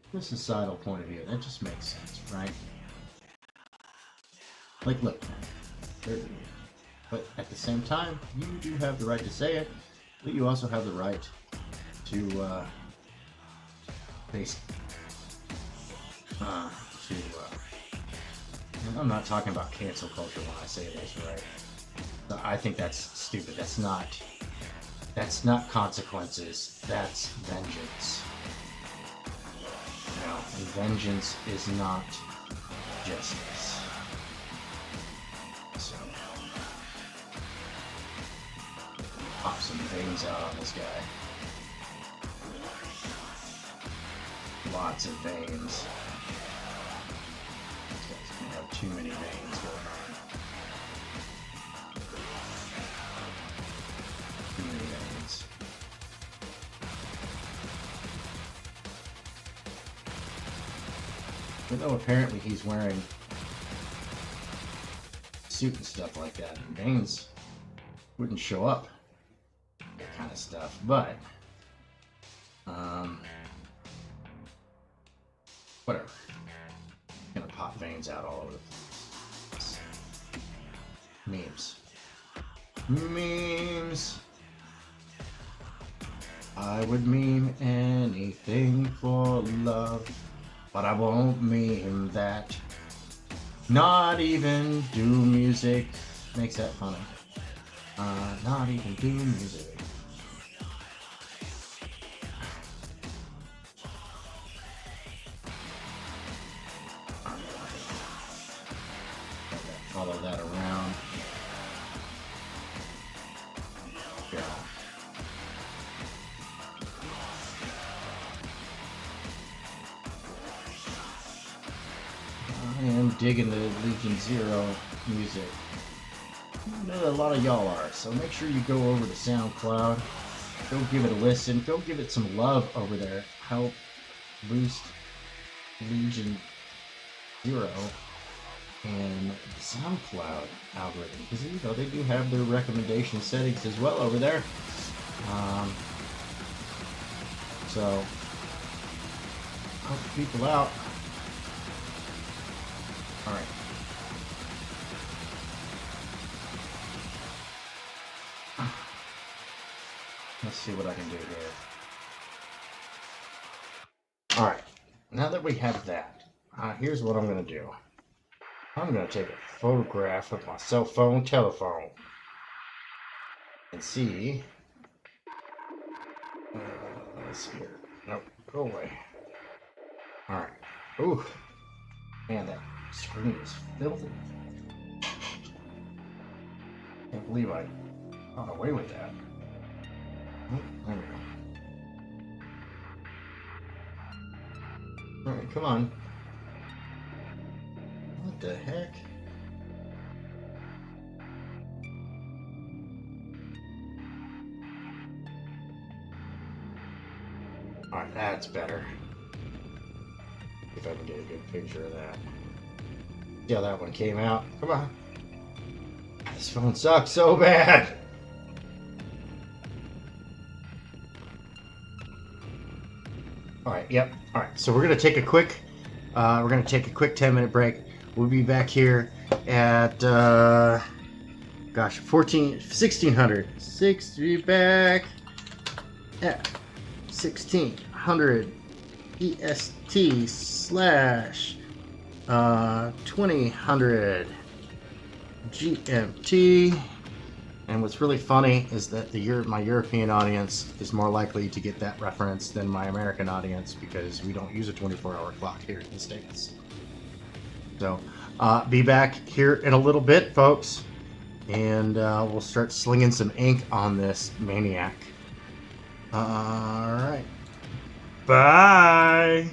from a societal point of view, that just makes sense, right? Like, look, but at the same time, you do have the right to say it, but you also have the right to and I'm not talking about cancel culture when I say this, right? I think that's stupid. That's not consequences. That's vengeance. You know, and vengeance is not justice. So, pop some veins out on this guy. Lots of veins. This guy's gonna have too many veins going on. Too many veins. But though apparently he's wearing a suit and stuff like that, veins wouldn't show up. That kind of stuff. But whatever. Gonna pop veins out all over the place. Memes. Memes. I would meme anything for love, but I won't meme that. Not even do music makes that funny. Not even do music. Follow that around. Yeah. I am digging the Legion Zero music. I know that a lot of y'all are, so make sure you go over to SoundCloud. Go give it a listen. Go give it some love over there. Help boost Legion Zero and the SoundCloud algorithm, because you know they do have their recommendation settings as well over there. So help people out. All right. Let's see what I can do here. All right. Now that we have that, here's what I'm going to do. I'm going to take a photograph with my cell phone telephone and see. Let's see here. Nope, go away. Alright. Ooh. Man, that screen is filthy. Can't believe I got away with that. Oh, there we go. Alright, come on. What the heck? Alright, that's better. If I can get a good picture of that. See how that one came out? Come on. This phone sucks so bad. Alright, yep. Alright, so we're gonna take a quick 10-minute break. We'll be back here at 1600. Be back at 1600 EST slash 2000 GMT. And what's really funny is that my European audience is more likely to get that reference than my American audience, because we don't use a 24-hour clock here in the States. So, be back here in a little bit, folks, and we'll start slinging some ink on this maniac. All right. Bye.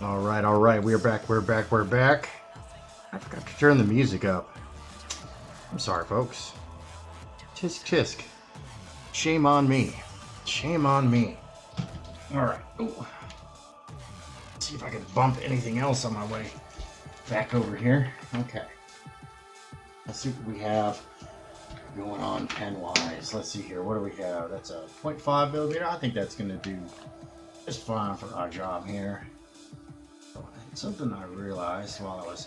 All right. We're back. I forgot to turn the music up. I'm sorry, folks. Tisk tisk. Shame on me. All right. Ooh. See if I can bump anything else on my way back over here. Okay. Let's see what we have going on pen-wise. Let's see here. What do we have? That's a 0.5 millimeter. I think that's going to do just fine for our job here. Something I realized while I was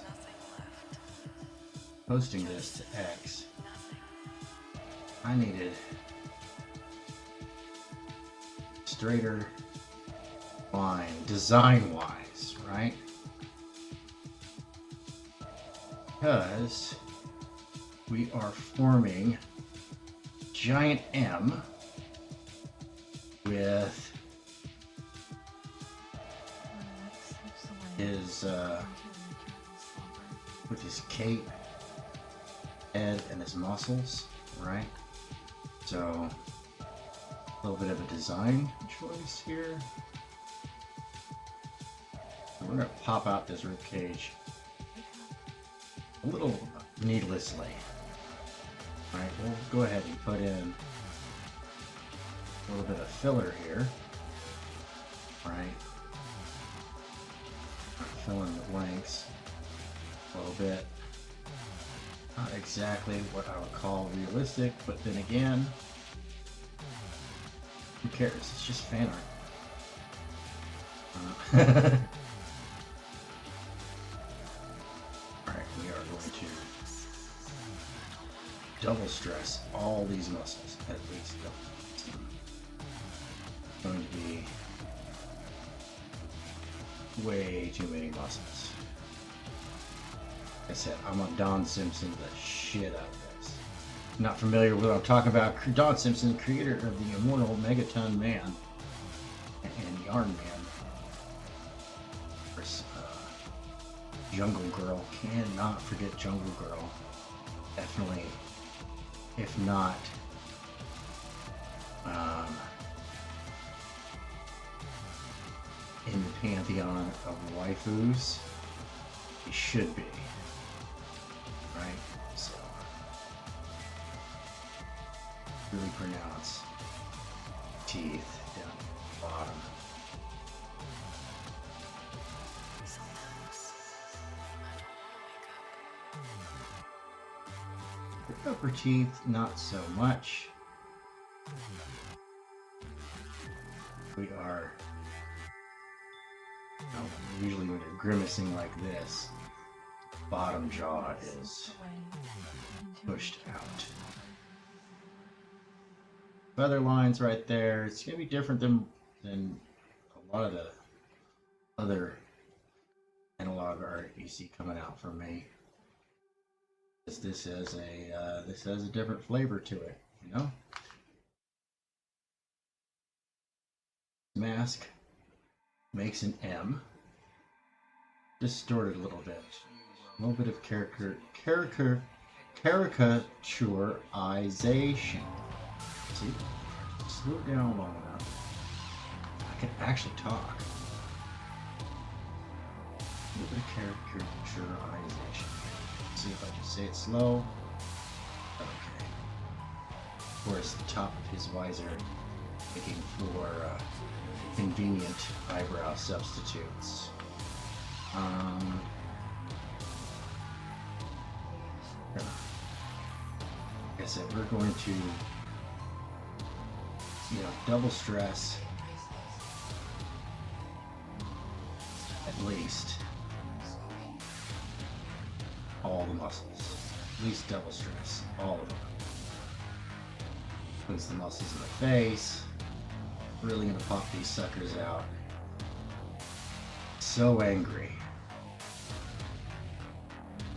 posting this to X, I needed straighter line design-wise, right? Because we are forming giant M with his cape, head, and his muscles, right? So a little bit of a design choice here. So we're gonna pop out this rib cage a little needlessly. All right, we'll go ahead and put in a little bit of filler here, right? Fill in the blanks a little bit. Not exactly what I would call realistic, but then again, who cares? It's just fan art. Alright, we are going to double stress all these muscles, at least double. It's going to be way too many muscles. Like I said, I'm on Don Simpson the shit out of this. Not familiar with what I'm talking about? Don Simpson, creator of the immortal Megaton Man and Yarn Man. Of course, Jungle Girl. Cannot forget Jungle Girl. Definitely, if not in the pantheon of waifus, he should be, right? So really pronounce teeth down at the bottom. The upper teeth, not so much. We are usually when you're grimacing like this, bottom jaw is pushed out. Feather lines right there. It's gonna be different than a lot of the other analog art you see coming out from me. This has a different flavor to it, you know. Mask makes an M, distorted a little bit of caricaturization. See, slow it down long enough. I can actually talk. A little bit of caricaturization. See if I just say it slow. Okay. Of course, the top of his visor, making for convenient eyebrow substitutes. Like I said, we're going to, double stress at least all the muscles. At least double stress all of them. Includes the muscles in the face. Really gonna pop these suckers out. So angry.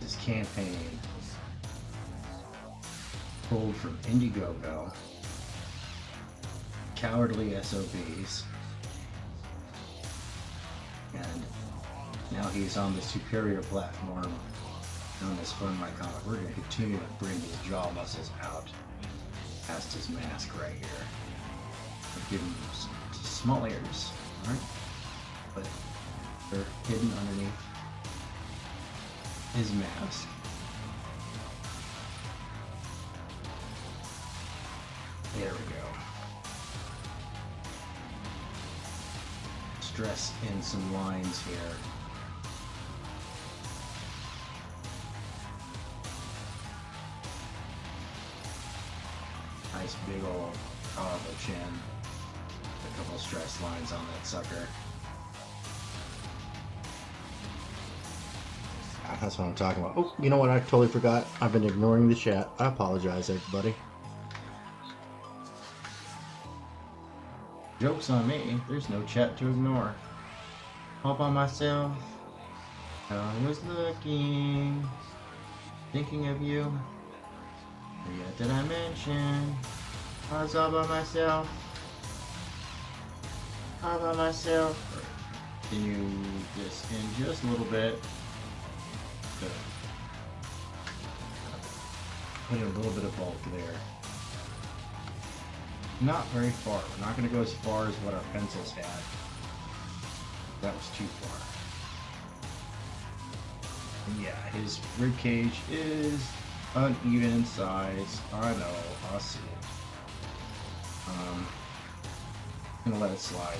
This campaign pulled from IndieGoGo, cowardly SOBs, and now he's on the superior platform known as Fun My Comic. We're going to continue to bring his jaw muscles out past his mask right here. We'll give him some small ears, alright? But They're hidden underneath his mask. There we go. Stress in some lines here. Nice big old powerful chin. A couple stress lines on that sucker. That's what I'm talking about. Oh, you know what? I totally forgot. I've been ignoring the chat. I apologize, everybody. Joke's on me. There's no chat to ignore. All by myself. I was looking, thinking of you. Forget did I mention? I was all by myself. All by myself. Continue this in just a little bit. So, put in a little bit of bulk there. Not very far. We're not going to go as far as what our pencils had. That was too far. And yeah, his rib cage is uneven in size. I know. I'll see it. I'm gonna let it slide.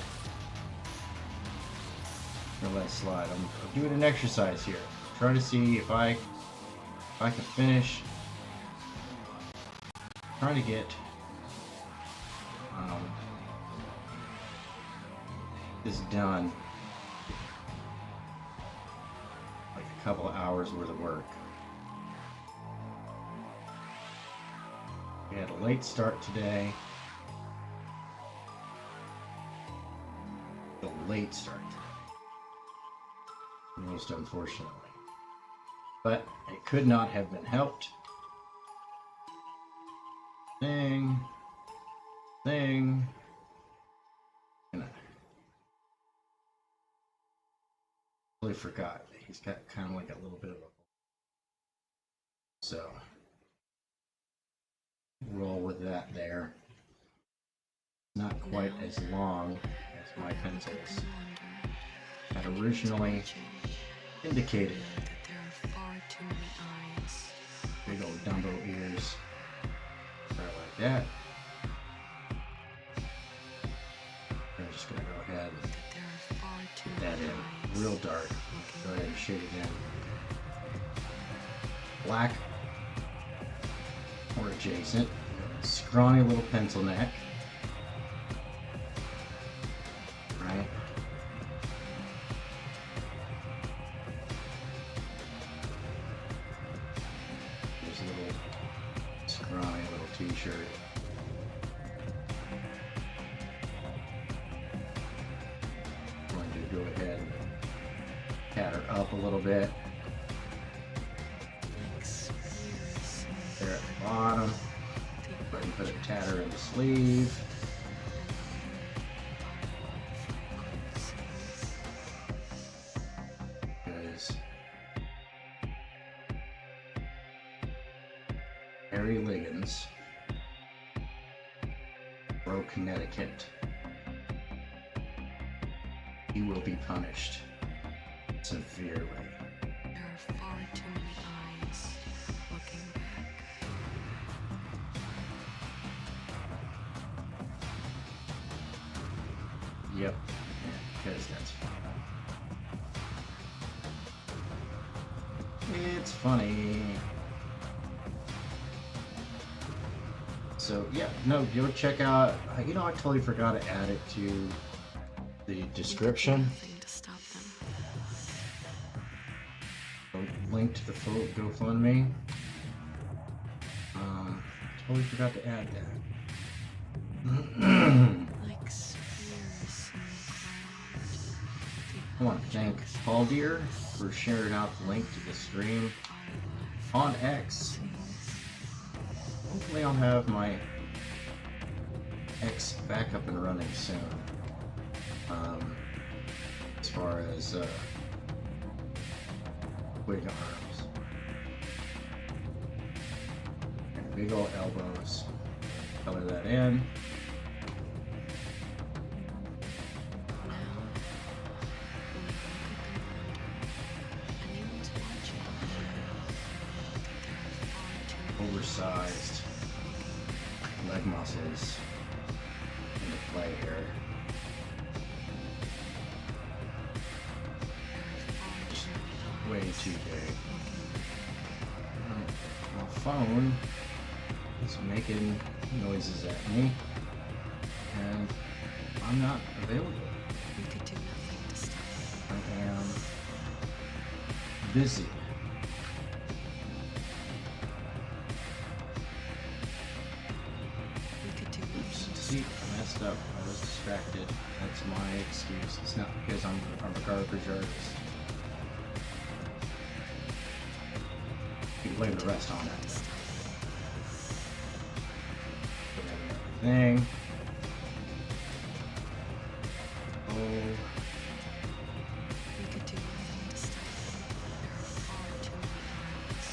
I'm doing an exercise here. Trying to see if I can finish. Trying to get this done. Like a couple of hours worth of work. We had a late start today. Most unfortunately. But it could not have been helped. Thing. And I totally forgot that he's got kind of like a little bit of a... So, roll with that there. Not quite as long as my pencils had originally indicated. Big old Dumbo ears. Start like that. I'm just going to go ahead and put that in real dark. Go ahead and shade it in. Black or adjacent. Scrawny little pencil neck. Right? There's a little scrawny little t-shirt. Going to go ahead and pat her up a little bit. There at the bottom. Go ahead and put a tatter in the sleeve. Harry Liggins, broke Connecticut. He will be punished severely. There are far too many eyes looking back. Yep, because that's funny. It's funny. So yeah, no, go check out. You know, I totally forgot to add it to the description. Nothing to stop them. Link to the GoFundMe. Totally forgot to add that. Like spears in the ground. I want to thank Paul Deere for sharing out the link to the stream on X. Hopefully I'll have my X back up and running soon. As far as big arms and big old elbows. Color that in. oversized leg muscles into play here. Just way too big. My phone is making noises at me, and I'm not available. We could do nothing to stop it. I am busy. We could do Oops, nothing to see, stop I messed up. I was distracted. That's my excuse. It's not because I'm a garbage artist. You can blame the rest on it. Thing. Oh, We could do nothing to stop it. There are far too many eyes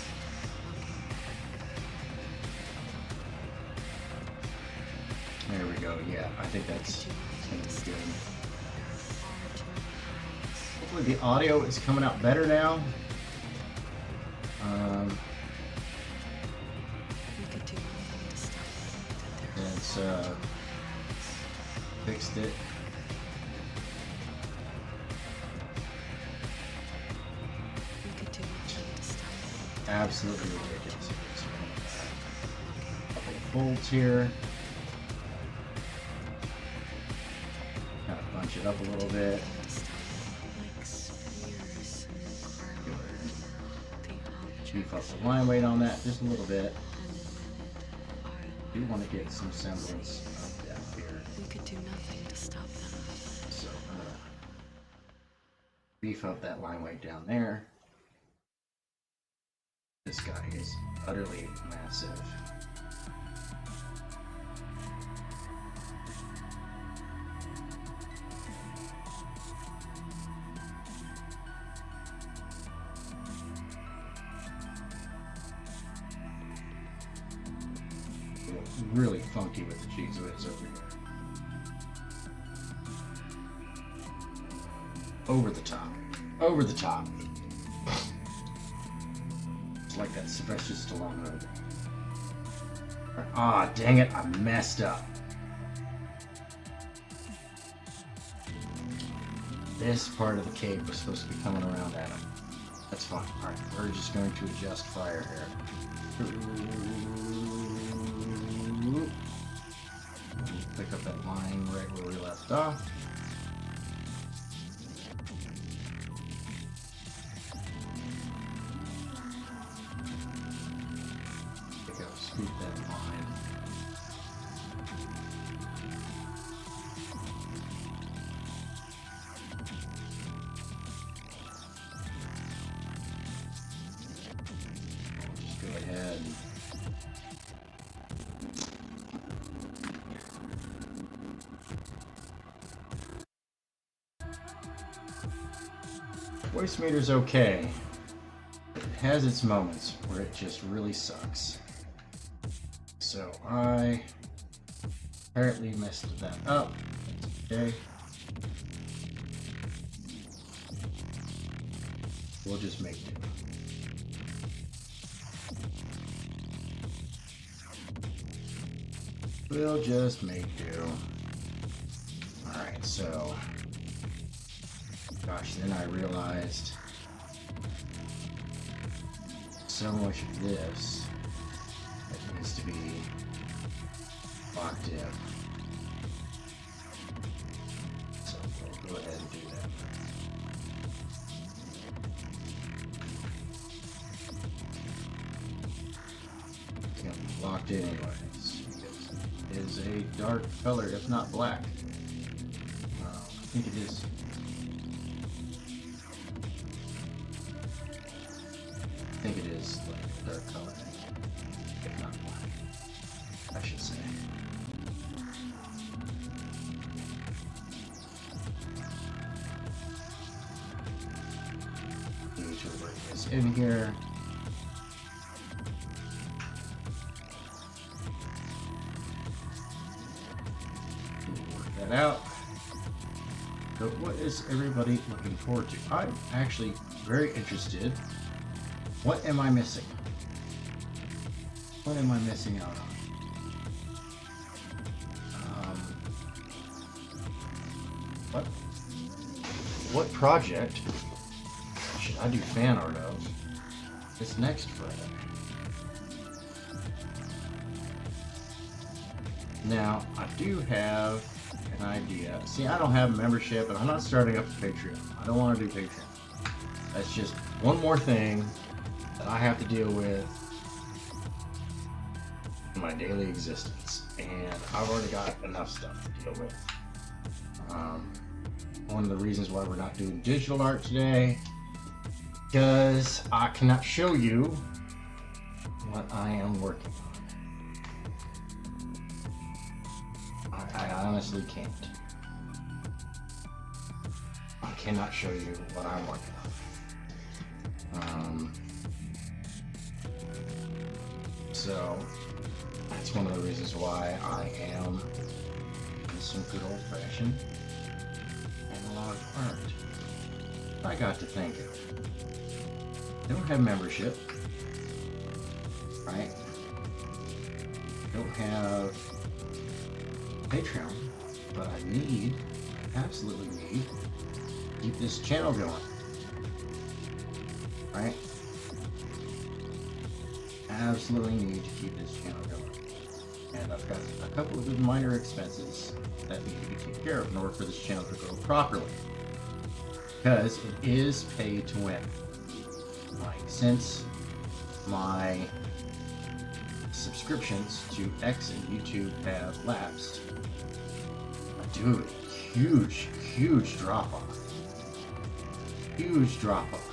looking. there we go. Yeah, I think that's gonna be good. Hopefully the audio is coming out better now. We could do nothing to stop it. That It's fixed it. we could do nothing to stop it. Absolutely ridiculous. Couple of folds here. Kind of bunch it up a little bit. Like spears in the ground. The Beef up the line weight on that just a little bit. are Do want to get some semblance of depth here. we could do nothing to stop them. So beef up that line weight down there. This guy is utterly massive. Really funky with the cheese whiz over here. Over the top. Over the top. It's like that Sylvester Stallone movie. Ah, dang it, I messed up. This part of the cape was supposed to be coming around at him. That's fine. Alright, we're just going to adjust fire here. Pick up that line right where we left off. Pick up, scoop that line. I'll just go ahead and voice meter's okay. It has its moments where it just really sucks. So I apparently messed that up. Okay. We'll just make do. We'll just make do. Alright, so gosh, then I realized so much of this that needs to be locked in. So we'll go ahead and do that. It's gonna be locked in anyways, because it is a dark color, if not black. I think it is. I think it is like dark color, if not black, I should say. Need to bring this in here. Work that out. So what is everybody looking forward to? I'm actually very interested. What am I missing? What am I missing out on? What? What project should I do fan art of this next Friday? Now, I do have an idea. See, I don't have a membership, and I'm not starting up a Patreon. I don't want to do Patreon. That's just one more thing that I have to deal with in my daily existence, and I've already got enough stuff to deal with. One of the reasons why we're not doing digital art today, because I cannot show you what I am working on. I honestly can't. I cannot show you what I'm working on. So that's one of the reasons why I am in some good old-fashioned analog art. I got to thinking. I don't have membership, right? I don't have Patreon, but I absolutely need to keep this channel going, right? Absolutely need to keep this channel going. And I've got a couple of minor expenses that need to be taken care of in order for this channel to grow properly. Because it is pay to win. Like, since my subscriptions to X and YouTube have lapsed, dude, huge drop-off. Huge drop-off.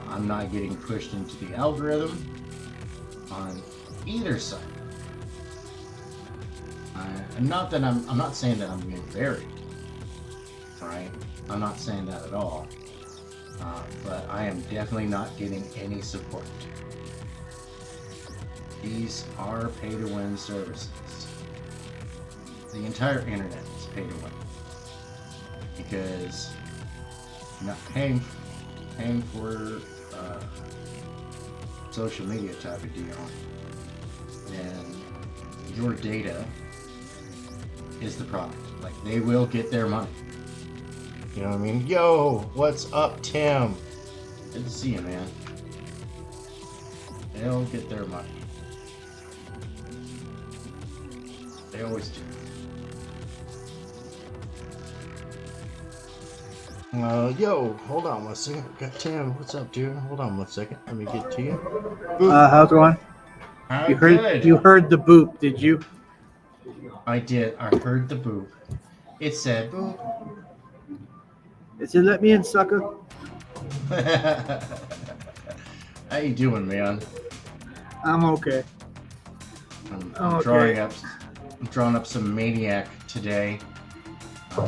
I'm not getting pushed into the algorithm on either side. I'm not saying that I'm being buried, right? I'm not saying that at all. But I am definitely not getting any support. These are pay-to-win services. The entire internet is pay-to-win. Because you're not paying for social media type of deal, and your data is the product. Like, they will get their money. You know what I mean? Yo, what's up, Tim? Good to see you, man. They'll get their money. They always do. Yo, hold on one second. Got Tim. What's up, dude? Hold on one second. Let me get to you. How's it going? You heard the boop, did you? I did. I heard the boop. It said boop. It said, "Let me in, sucker." How you doing, man? I'm okay. I'm drawing up some Maniac today.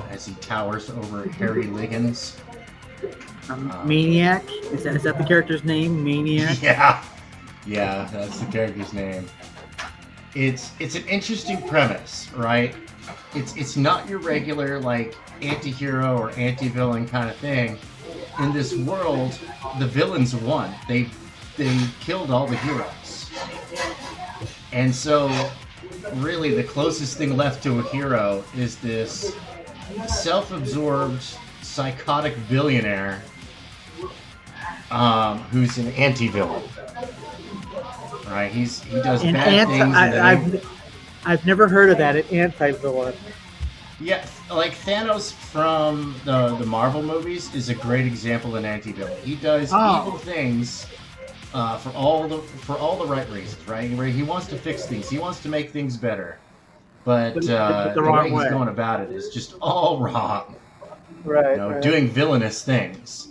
As he towers over Harry Liggins. Maniac? Is that the character's name? Maniac? Yeah, that's the character's name. It's an interesting premise, right? It's not your regular like anti-hero or anti-villain kind of thing. In this world, the villains won. They killed all the heroes. And so really the closest thing left to a hero is this self-absorbed psychotic billionaire who's an anti-villain, right? He does bad things. I've never heard of that, an anti-villain. Yeah, like Thanos from the Marvel movies is a great example of an anti-villain. He does evil things for all the right reasons, right? Where he wants to fix things, he wants to make things better. But the way he's going about it is just all wrong. Right. Right. Doing villainous things.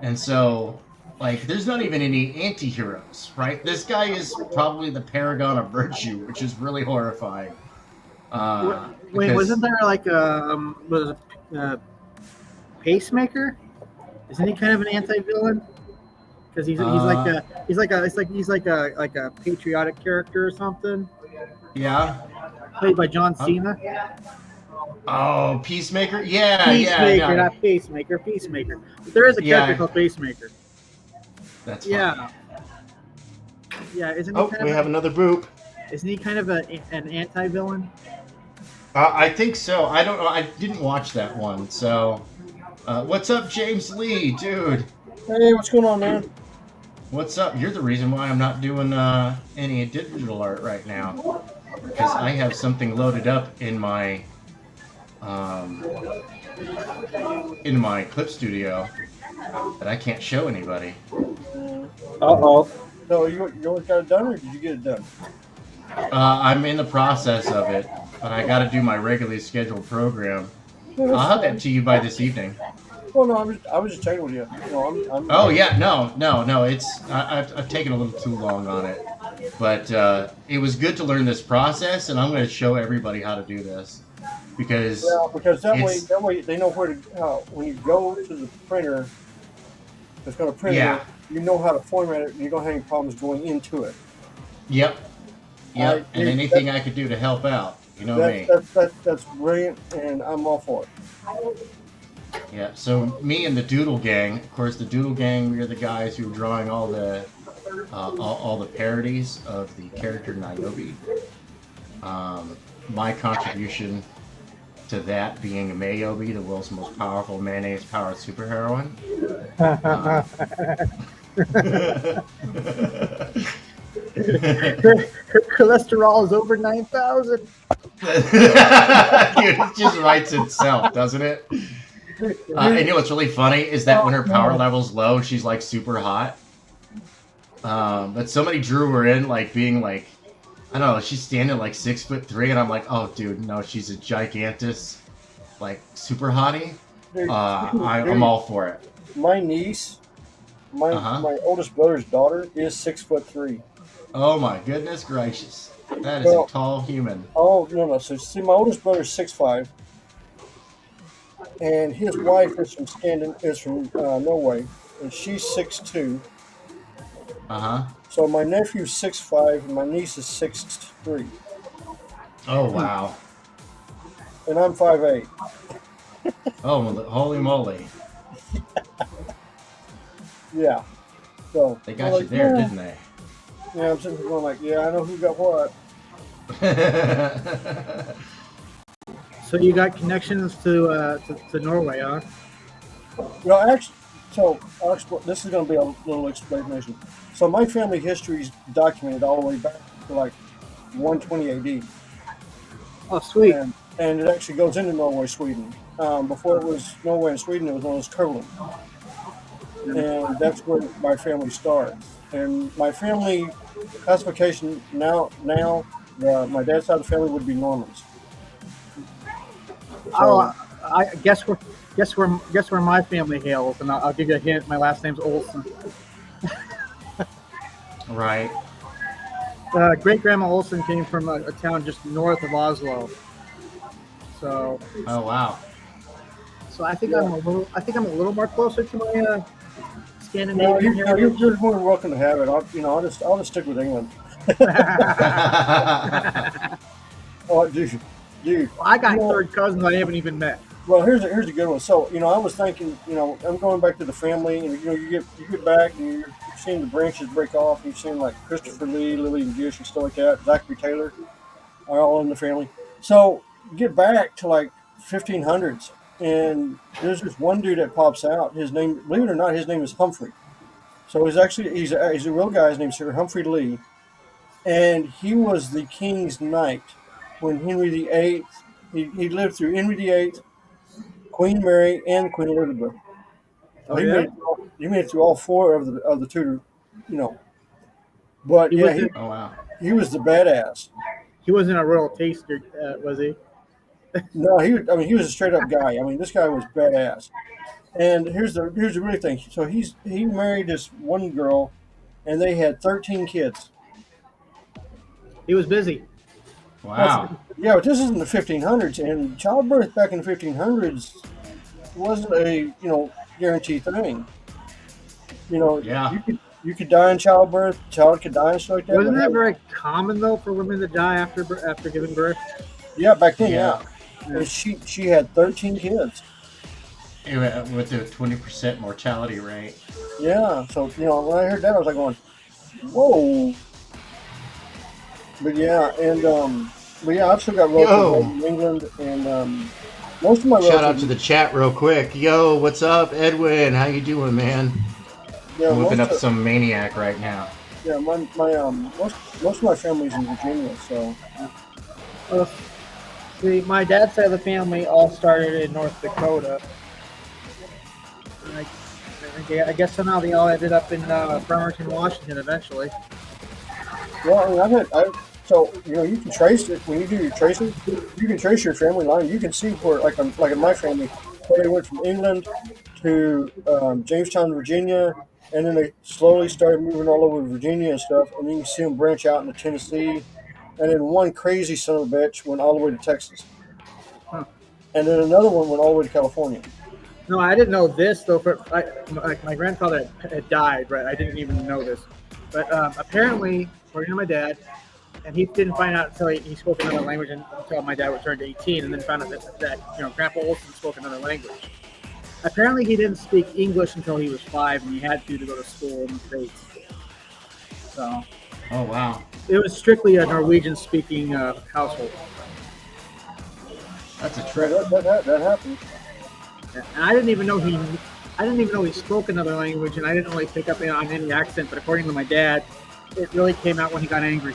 And so, like, there's not even any anti-heroes, right? This guy is probably the paragon of virtue, which is really horrifying. Wait, wasn't there like a Pacemaker? Isn't he kind of an anti-villain? Because he's like a patriotic character or something. Yeah. Played by John Cena. Oh, Peacemaker? Yeah, Peacemaker, not Pacemaker. Peacemaker. But there is a character called Pacemaker. That's funny. Yeah. Yeah, isn't he Oh, kind we of have another boop. isn't he kind of an anti-villain? I think so. I don't know. I didn't watch that one. So, what's up, James Lee, dude? Hey, what's going on, man? What's up? You're the reason why I'm not doing any digital art right now, because I have something loaded up in my clip studio that I can't show anybody. Uh-oh. No, you already got it done, or did you get it done? I'm in the process of it, but I got to do my regularly scheduled program. No, that's I'll have fine. that to you by this evening. Well, no, I was just checking with you. You know, I'm Oh yeah, no. I've taken a little too long on it, but it was good to learn this process, and I'm going to show everybody how to do this because because that way they know where to when you go to the printer that's going to print Yeah. it, you know how to format it, and you don't have any problems going into it. Yep, and anything I could do to help out, you know me. That's brilliant, and I'm all for it. Yeah, so me and the Doodle Gang, of course, the Doodle Gang, we are the guys who are drawing all the parodies of the character Niobe. My contribution to that being Mayobe, the world's most powerful mayonnaise-powered superheroine. Her cholesterol is over 9,000. Dude, it just writes itself, doesn't it? And you know what's really funny is that when her power level's low, she's like super hot. But somebody drew her in like being like, I don't know, she's standing like 6'3", and I'm like, oh dude, no, she's a gigantus, like super hottie. I'm all for it. My niece, my oldest brother's daughter, is 6'3". Oh my goodness gracious, that is a tall human. Oh no! So see, my oldest brother's 6'5", and his wife is from Norway, and she's 6'2". So my nephew's 6'5", and my niece is 6'3". Oh wow. And I'm 5'8". Oh holy moly! Yeah. So They got you there, didn't they? Yeah, I'm sitting here going like, yeah, I know who got what. So you got connections to Norway, huh? Well, actually, so this is going to be a little explanation. So my family history is documented all the way back to like 120 AD. Oh, sweet. And it actually goes into Norway, Sweden. Before it was Norway and Sweden, it was known as Courland. And that's where my family starts. And my family classification now my dad's side of the family would be Normans. So, I guess where my family hails, and I'll give you a hint. My last name's Olson. Right. Great grandma Olson came from a town just north of Oslo. So. Oh wow. So I think I'm a little more closer to my Scandinavian you're more than welcome to have it. I'll just stick with England. Oh, dude. I got third cousins I haven't even met. Well, here's a good one. So, I was thinking, I'm going back to the family, and you get back, and you're seeing the branches break off, and you're seeing like Christopher Lee, Lillian Gish, and stuff like that. Zachary Taylor are all in the family. So, you get back to like 1500s, and there's this one dude that pops out. His name, believe it or not, his name is Humphrey. So he's a real guy. His name's Sir Humphrey Lee, and he was the king's knight when Henry VIII. He lived through Henry VIII, Queen Mary, and Queen Elizabeth. Oh, he yeah? made it through all four of the Tudor, But Oh wow. he was the badass. He wasn't a royal taster, was he? No, he was a straight up guy. I mean, this guy was badass. And here's the really thing. So he married this one girl, and they had 13 kids. He was busy. Wow. Yeah, but this isn't the 1500s, and childbirth back in the 1500s wasn't a guaranteed thing. Yeah. You could die in childbirth. Child could die and stuff like that. Wasn't that very common though for women to die after giving birth? Yeah, back then, Yeah. yeah. And she had 13 kids. With a 20% mortality rate. Yeah, so when I heard that, I was like going, "Whoa!" but yeah, I've still got Yo. relatives in England, and most of my Shout out relatives, to the chat real quick. Yo, what's up, Edwin? How you doing, man? yeah, I'm whipping most up of some maniac right now. yeah, my most of my family's in Virginia, so Uh, See, my dad's side of the family all started in North Dakota. And I guess somehow they all ended up in Bremerton, Washington eventually. well, I mean, so you know you can trace it when you do your tracing. You can trace your family line. You can see where, like in my family, where they went from England to Jamestown, Virginia, and then they slowly started moving all over Virginia and stuff. And then you can see them branch out into Tennessee, and then one crazy son of a bitch went all the way to Texas, Huh. and then another one went all the way to California. No, I didn't know this though. My grandfather had died, right? I didn't even know this, but apparently, according to my dad, and he didn't find out until he spoke another language until my dad returned to 18, and then found out that Grandpa Olson spoke another language. Apparently, he didn't speak English until he was 5, and he had to go to school in the States. So Oh wow, it was strictly a Norwegian-speaking household. that's a So trip. that happened. And I didn't even know he spoke another language, and I didn't really pick up on any accent. But according to my dad, it really came out when he got angry.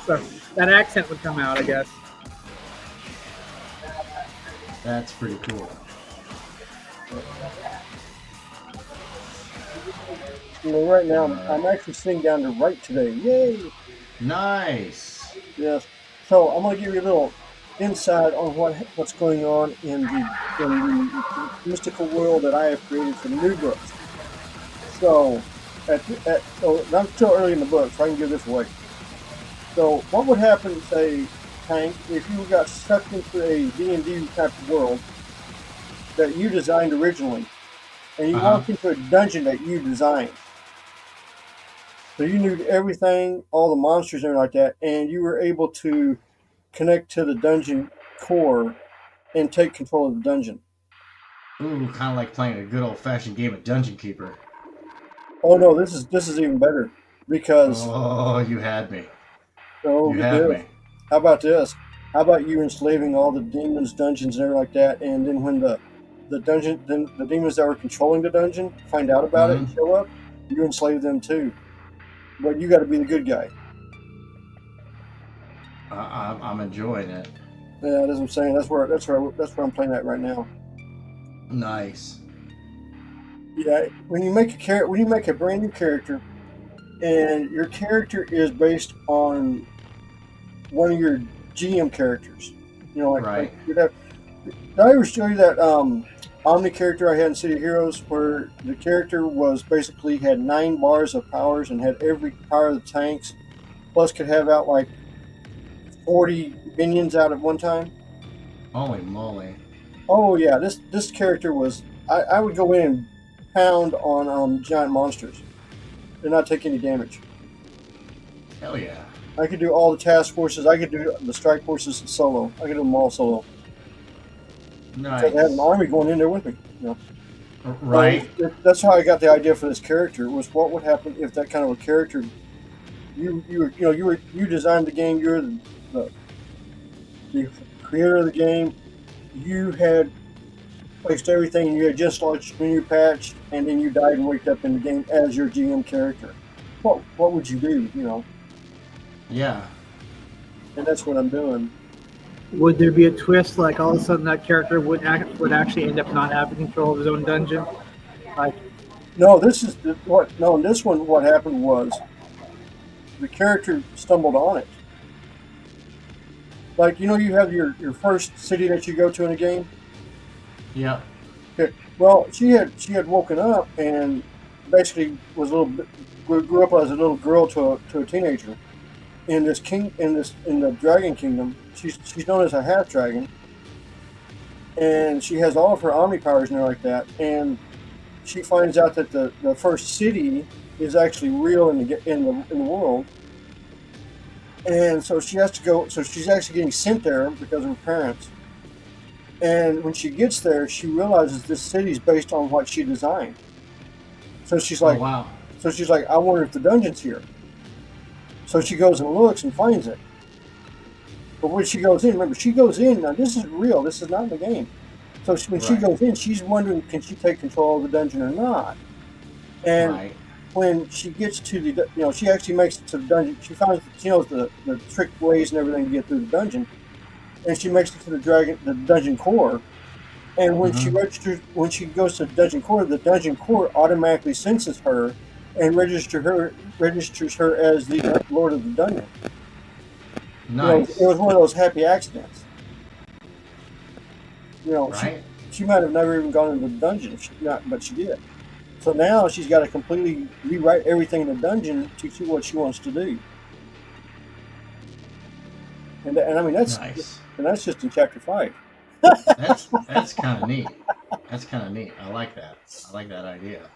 So that accent would come out, I guess. That's pretty cool. You know, right now I'm actually sitting down to write today. Yay! Nice. Yes. So I'm going to give you a little insight on what's going on in the mystical world that I have created for the new books. So, I'm still early in the book, so I can give this away. So, what would happen, say, Hank, if you got sucked into a D&D type of world that you designed originally, and you walked into a dungeon that you designed? So you knew everything, all the monsters and everything like that, and you were able to connect to the dungeon core and take control of the dungeon. Ooh, kind of like playing a good old-fashioned game of Dungeon Keeper. Oh no, this is even better because Oh, you had me. oh, You get had this. me. How about this? How about you enslaving all the demons, dungeons, and everything like that, and then when the demons that were controlling the dungeon find out about it and show up, you enslave them too. But you got to be the good guy. I'm enjoying it. Yeah, that's what I'm saying. That's where I'm playing at right now. Nice. Yeah, when you make a brand new character, and your character is based on one of your GM characters, you know, like you'd have. Did I ever show you that Omni character I had in City of Heroes, where the character was basically had 9 bars of powers and had every power of the tanks, plus could have out like 40 minions out at one time? Holy moly. Oh yeah, this character was. I would go in and pound on giant monsters and not take any damage. Hell yeah. I could do all the task forces. I could do the strike forces solo. I could do them all solo. Nice. Because I had an army going in there with me. You know. Right. That's how I got the idea for this character. Was what would happen if that kind of a character. You designed the game. You're the creator of the game. You had placed everything, and you had just launched a new patch, and then you died and waked up in the game as your GM character. What would you do? You know. Yeah. And that's what I'm doing. Would there be a twist, like all of a sudden that character would actually end up not having control of his own dungeon? Like, No, this is what. No, in this one, what happened was the character stumbled on it. Like, you know, you have your first city that you go to in a game. Yeah. Okay. Well, she had woken up and basically was a little bit, grew up as a little girl to a teenager. In the Dragon Kingdom, she's known as a half dragon, and she has all of her omni powers and everything like that. And she finds out that the first city is actually real in the world, and so she has to go. So she's actually getting sent there because of her parents. And when she gets there, she realizes this city is based on what she designed. So she's like, oh, wow. I wonder if the dungeon's here. So she goes and looks and finds it. But when she goes in, remember, she goes in. Now this is real. This is not in the game. So when she Right. goes in, she's wondering, can she take control of the dungeon or not? And Right. when she gets to the, she actually makes it to the dungeon. She knows the trick ways and everything to get through the dungeon, and she makes it to the dungeon core. And when she goes to the dungeon core automatically senses her and registers her as the lord of the dungeon. Nice. It was one of those happy accidents. Right. She might have never even gone into the dungeon, but she did. So now she's got to completely rewrite everything in the dungeon to see what she wants to do. And I mean that's Nice. and that's just in chapter 5. That's kind of neat. That's kind of neat. I like that. I like that idea.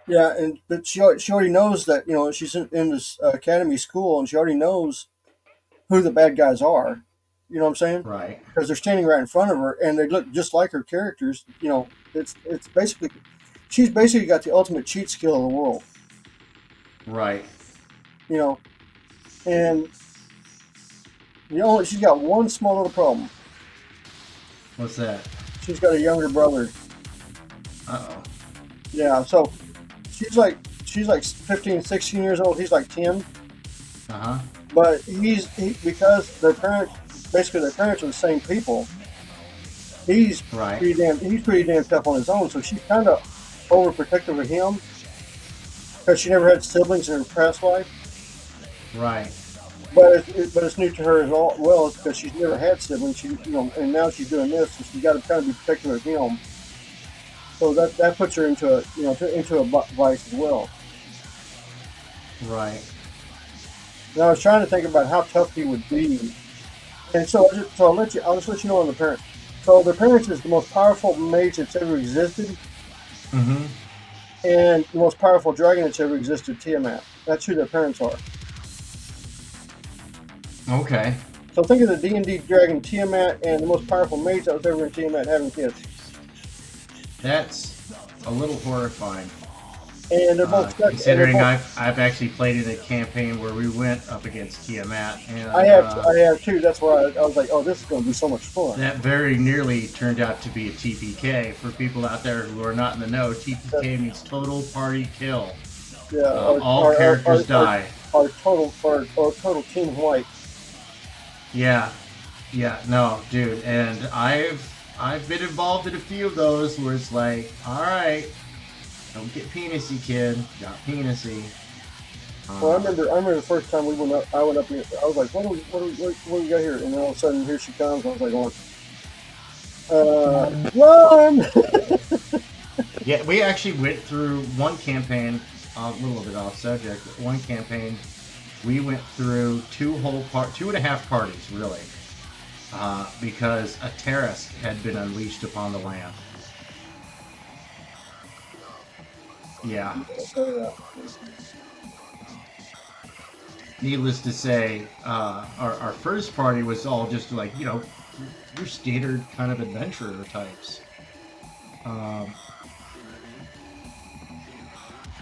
Yeah, but she already knows that she's in this academy school, and she already knows who the bad guys are. You know what I'm saying? Right. Because they're standing right in front of her, and they look just like her characters. It's basically she's basically got the ultimate cheat skill in the world. Right. And she's got one small little problem. What's that? She's got a younger brother. Uh-oh. Yeah, so she's like 15, 16 years old. He's like 10. Uh-huh. But because their parents are the same people. He's Right. pretty damn tough on his own. So she's kind of overprotective of him because she never had siblings in her past life. Right. But it's new to her as well because she's never had siblings. And now she's doing this, so she's got to kind of be protective of him. So that puts her into a vice as well. Right. And I was trying to think about how tough he would be, and so I'll just let you know on the parents. So the parents is the most powerful mage that's ever existed, Mm-hmm. and the most powerful dragon that's ever existed, Tiamat. That's who their parents are. Okay. So think of the D&D dragon Tiamat and the most powerful mage that was ever in Tiamat having kids. That's a little horrifying. And they're both stuck. Considering I've actually played in a campaign where we went up against Tiamat, and I have too. That's why I was like, oh, this is going to be so much fun. that very nearly turned out to be a TPK. For people out there who are not in the know, TPK means total party kill. Yeah, All characters die. Our total team white. Yeah, no, dude, and I've been involved in a few of those where it's like, all right, don't get penisy, kid. Got penisy. Well, I remember the first time I went up. I was like, what do we got here? And then all of a sudden, here she comes. I was like, run! Yeah, we actually went through one campaign, a little bit off subject, but one campaign, we went through 2.5 parties, really, because a terrorist had been unleashed upon the land. Yeah. Needless to say, our first party was all just like, your standard kind of adventurer types.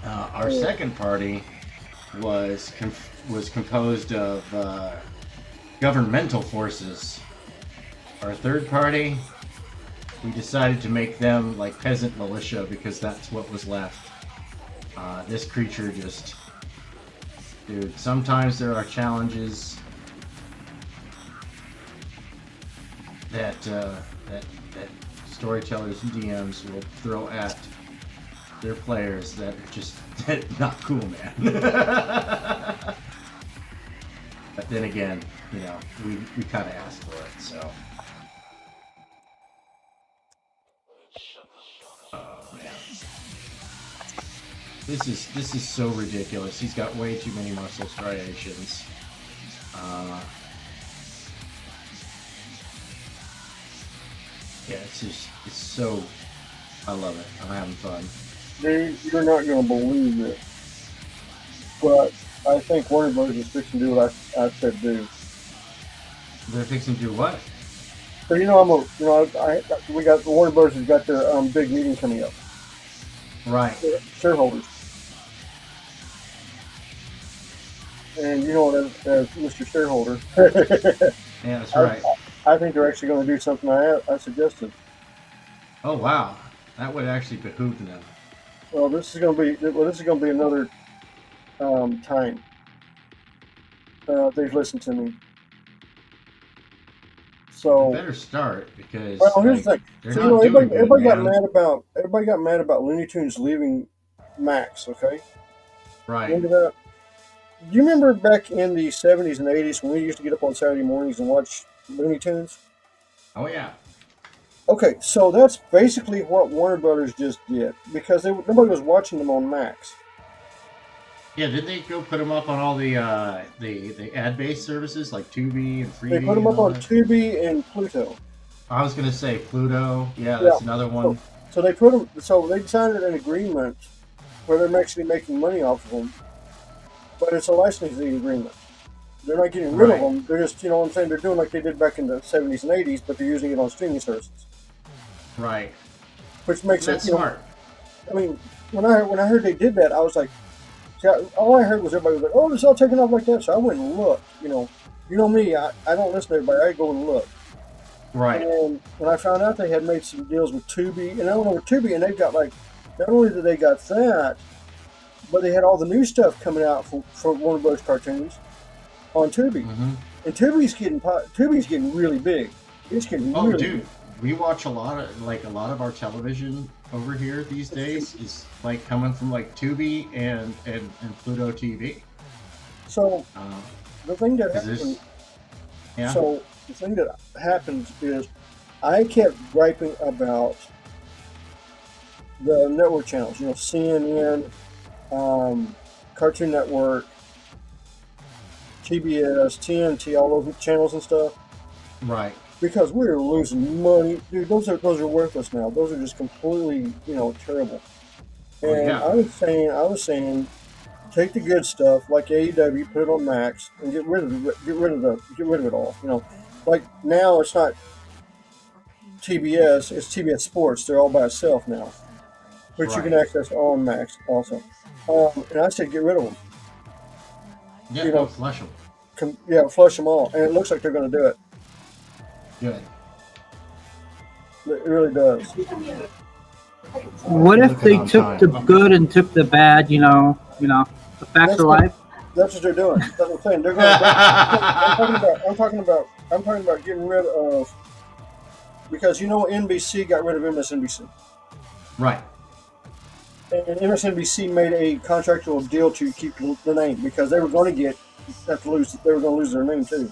Our second party was composed of governmental forces. Our third party, we decided to make them like peasant militia because that's what was left. This creature just... Dude, sometimes there are challenges that storytellers and DMs will throw at their players that are just not cool, man. But then again, we kind of asked for it, so. Oh man, this is so ridiculous. He's got way too many muscle striations. Yeah, it's so. I love it. I'm having fun. Dude, you're not going to believe it. But I think Warner Bros. Is fixing to do what I said do. They're fixing to do what? So we got Warner Bros. Has got their big meeting coming up. Right. Shareholders. And you know, as Mr. Shareholder, Yeah, that's right. I think they're actually going to do something I suggested. Oh wow, that would actually behoove them. Well, this is going to be another time they've listened to me. So Better start because well, here's the thing. they're So, not doing good, everybody got man. mad about Looney Tunes leaving Max. Okay, Right. remember that? Do you remember back in the 70s and 80s when we used to get up on Saturday mornings and watch Looney Tunes? Oh yeah. Okay, so that's basically what Warner Brothers just did because nobody was watching them on Max. Yeah, did they go put them up on all the ad-based services like Tubi and Freevee? They put them and up all on that? Tubi and Pluto. I was gonna say Pluto. Yeah, that's another one. So they put them. So they signed an agreement where they're actually making money off of them, but it's a licensing agreement. They're not getting rid of them. They're just, you know what I'm saying, they're doing like they did back in the 70s and 80s, but they're using it on streaming services. Right. Which makes That's it, you know, smart. I mean, when I heard they did that, I was like, see, all I heard was everybody was like, "Oh, it's all taken off like that." So I went and looked. You know me, I don't listen to everybody. I go and look. Right. And when I found out they had made some deals with Tubi, and I went over Tubi, and they've got like, not only did they got that, but they had all the new stuff coming out for Warner Bros. Cartoons on Tubi. Mm-hmm. And Tubi's getting really big. It's getting Oh, really dude, big. we watch a lot of our television over here these days is like coming from like Tubi and Pluto TV. So the thing that 'cause there's- happened. Yeah. So the thing that happens is, I kept griping about the network channels. You know, CNN, Cartoon Network, TBS, TNT, all those channels and stuff. Right. Because we're losing money, dude. Those are worthless now. Those are just completely, terrible. Oh, And yeah. I was saying, take the good stuff like AEW, put it on Max, and get rid of it all. Like now it's not TBS, it's TBS Sports. They're all by itself now, which you can Right. access on Max also. And I said, get rid of them. Yeah, You know- flush them. Flush them all, and it looks like they're going to do it. Good. It really does. What if Looking they on took time. the good and took the bad? The facts That's of what- life. That's what they're doing. That's what I'm saying. They're going. I'm talking about getting rid of, because NBC got rid of MSNBC, Right. and MSNBC made a contractual deal to keep the name because they were going to lose their name too.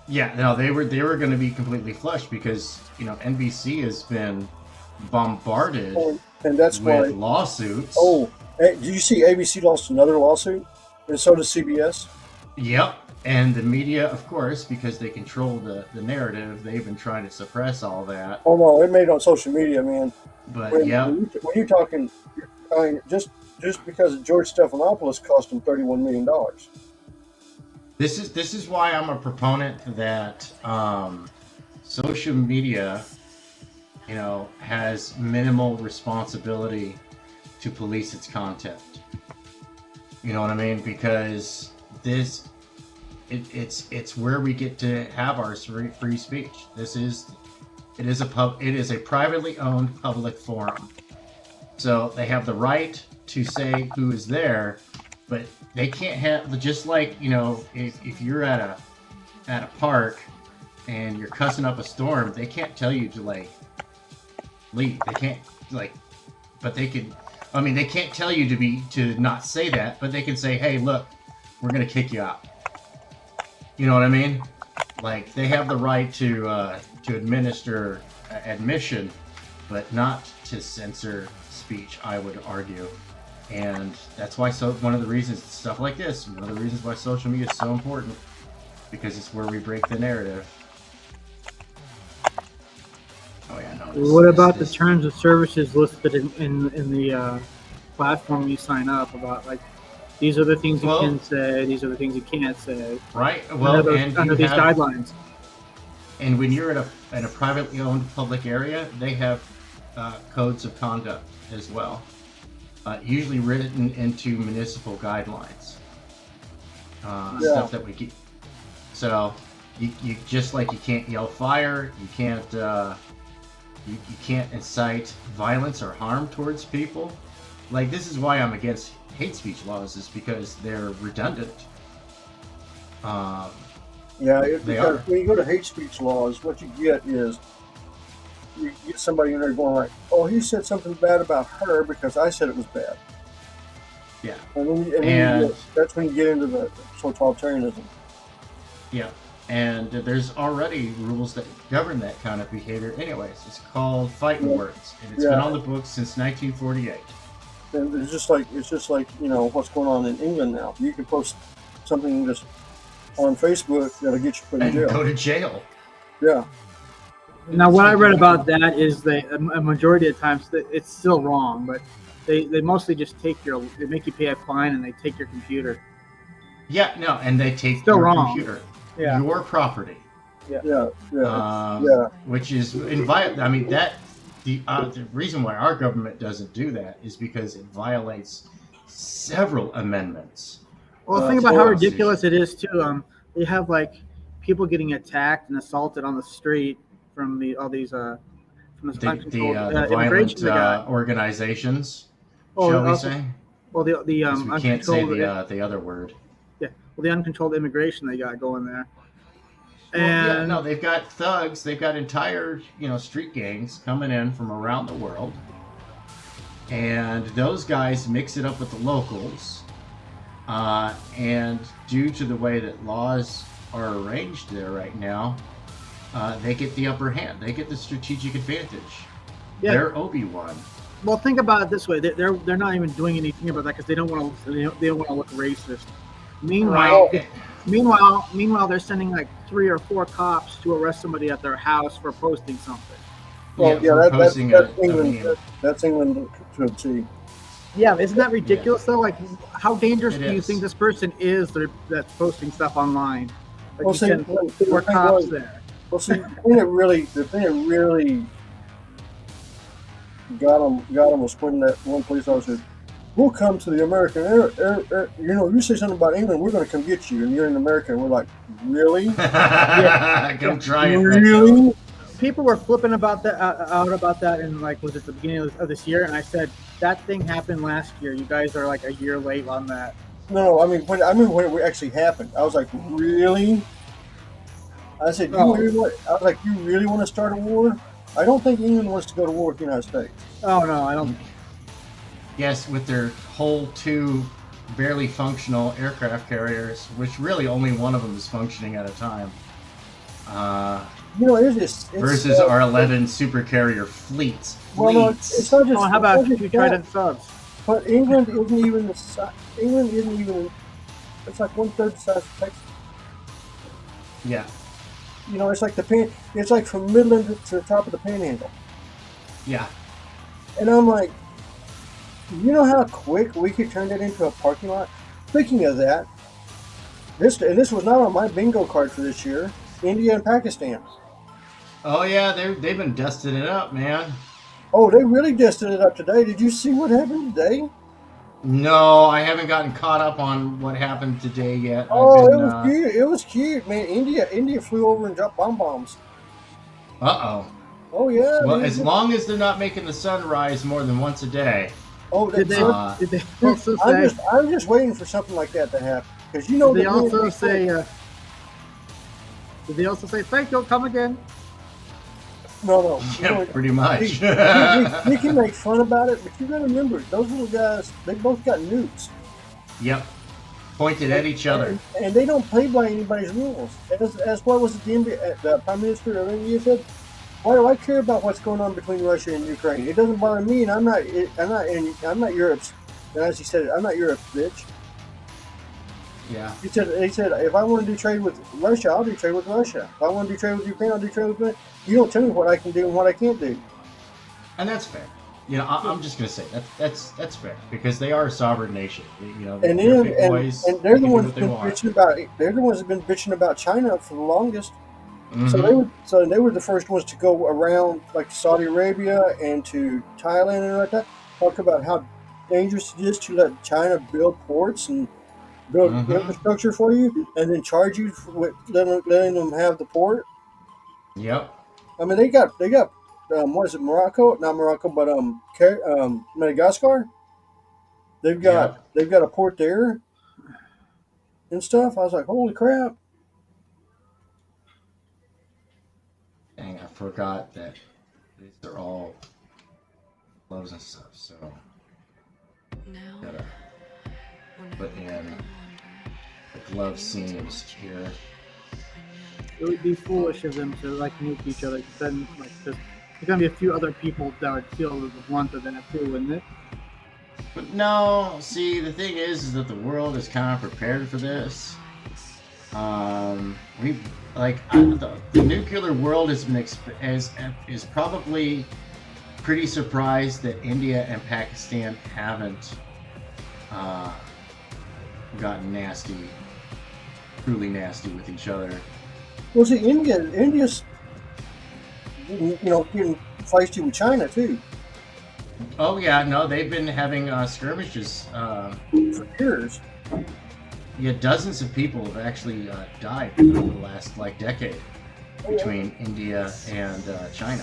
Yeah, no, they were going to be completely flushed because NBC has been bombarded And that's why. with lawsuits. Oh, did you see ABC lost another lawsuit, and so does CBS. Yep, and the media, of course, because they control the narrative, they've been trying to suppress all that. Oh no, it made it on social media, man. But When you're talking, I mean, just because George Stephanopoulos cost him $31 million. this is why I'm a proponent that social media, has minimal responsibility to police its content. You know what I mean? Because it's where we get to have our free speech. It is a privately owned public forum. So they have the right to say who is there, but they can't have, just like, if you're at a park and you're cussing up a storm, they can't tell you to leave. They can't but they can. I mean, they can't tell you to not say that, but they can say, "Hey, look, we're gonna kick you out." You know what I mean? Like, they have the right to administer admission, but not to censor speech. I would argue, and that's why. So one of the reasons stuff like this, one of the reasons why social media is so important, because it's where we break the narrative. Oh yeah, no. What about the terms of services listed in the platform you sign up about, like, these are the things you can say, these are the things you can't say. Right. Well, under these guidelines. And when you're at a privately owned public area, they have codes of conduct as well, usually written into municipal guidelines. Yeah. stuff that we keep. So you just like you can't yell fire, you can't you can't incite violence or harm towards people. Like, this is why I'm against hate speech laws, is because they're redundant. Yeah, They because are. when you go to hate speech laws, what you get is you get somebody in there going like, "Oh, he said something bad about her because I said it was bad," Yeah. and that's when you get into the totalitarianism. Yeah, and there's already rules that govern that kind of behavior. Anyways, it's called fighting words, and it's been on the books since 1948. And it's just like what's going on in England now. You can post something just on Facebook that'll get you put in And jail. go to jail. Yeah, Now, what I read about that is a majority of times that it's still wrong, but they mostly just they make you pay a fine and they take your computer. Yeah, no, and they take Still your wrong. computer, Yeah. your property, yeah. which is I mean the reason why our government doesn't do that is because it violates several amendments. Well, think about how Constitution. ridiculous it is too. You have like people getting attacked and assaulted on the street from all these from this The uncontrolled violent immigration they got. organizations, Oh, shall we also- say? Well, the 'Cause we can't say uncontrolled the other word. the uncontrolled immigration they got going there. Well, yeah, And no, they've got thugs. They've got entire, street gangs coming in from around the world, and those guys mix it up with the locals. And due to the way that laws are arranged there right now, they get the upper hand. They get the strategic advantage. Yeah. They're Obi-Wan. well, think about it this way: they're not even doing anything about that because they don't want to look racist. Meanwhile, Right. Meanwhile, they're sending like 3 or 4 cops to arrest somebody at their house for posting something. Well, yeah, for that's posting England. meme. That's England to a T. Yeah, isn't that ridiculous though? Like, how dangerous It do you is. think this person is that's posting stuff online? Like, Well, you see, send the 4 thing cops was- there. Well, see, the thing that really got him was when that one police officer said, "We'll come to the American air. You say something about England, we're going to come get you, and you're in America." And we're like, "Really? Come try it. Really?" People were flipping about that out about that, and like, was it the beginning of this year? And I said that thing happened last year. You guys are like a year late on that. No, I mean when it actually happened, I was like, "Really?" I said, Oh. "You really want to start a war?" I don't think England wants to go to war with the United States. Oh no, I don't. Yes, with their whole 2 barely functional aircraft carriers, which really only one of them is functioning at a time. It's Versus our 11 super carrier fleets. Well, no, it's not just. Oh, how about it's not you just tried that, it subs? But England isn't even the size. England isn't even. It's like 1/3 the size of Texas. Yeah. It's like It's like from Midland to the top of the Panhandle. Yeah. And I'm like, you know how quick we could turn that into a parking lot? Speaking of that, this was not on my bingo card for this year. India and Pakistan. Oh yeah, they've been dusting it up, man. Oh, they really dusted it up today. Did you see what happened today? No, I haven't gotten caught up on what happened today yet. Oh, it was cute. It was cute, man. India flew over and dropped bombs. Uh-oh. Oh yeah. Well, man. as long as they're not making the sun rise more than once a day. Oh, Did they? Did they also say? I'm just waiting for something like that to happen because Did they also say? Did they also say thank you? Come again? No. Yeah, pretty much. We can make fun about it, but you got to remember those little guys. They both got nukes. Yep. Pointed at each other. And they don't play by anybody's rules. As what was it the Prime Minister of India said? Why do I care about what's going on between Russia and Ukraine? It doesn't bother me, and I'm not Europe's. And as he said, I'm not Europe's bitch. Yeah. He said, if I want to do trade with Russia, I'll do trade with Russia. If I want to do trade with Ukraine, I'll do trade with Ukraine. You don't tell me what I can do and what I can't do. And that's fair. I'm just gonna say that's fair because they are a sovereign nation. And they're big boys, and they're they the can do ones what they been want. bitching about. They're the ones that have been bitching about China for the longest. Mhm. So they were the first ones to go around like Saudi Arabia and to Thailand and like that. Talk about how dangerous it is to let China build ports and build infrastructure for you, and then charge you for letting them have the port. Yep. I mean, they got what is it, Morocco? Not Morocco, but Madagascar. Yep. They've got a port there and stuff. I was like, holy crap! Dang, I forgot that these are all gloves and stuff. So Now, gotta whenever put I in wonder, the glove seams here. I know that It would be foolish of them to like nuke each other. Then like there's gonna be a few other people that would feel the brunt of that too, wouldn't it? But no, see, the thing is that the world is kind of prepared for this. We like the nuclear world has been is probably pretty surprised that India and Pakistan haven't gotten nasty, truly nasty with each other. Well, see, India's getting feisty with China too Oh yeah, no, they've been having skirmishes. for years. Yeah, dozens of people have actually died over the last decade between India and China.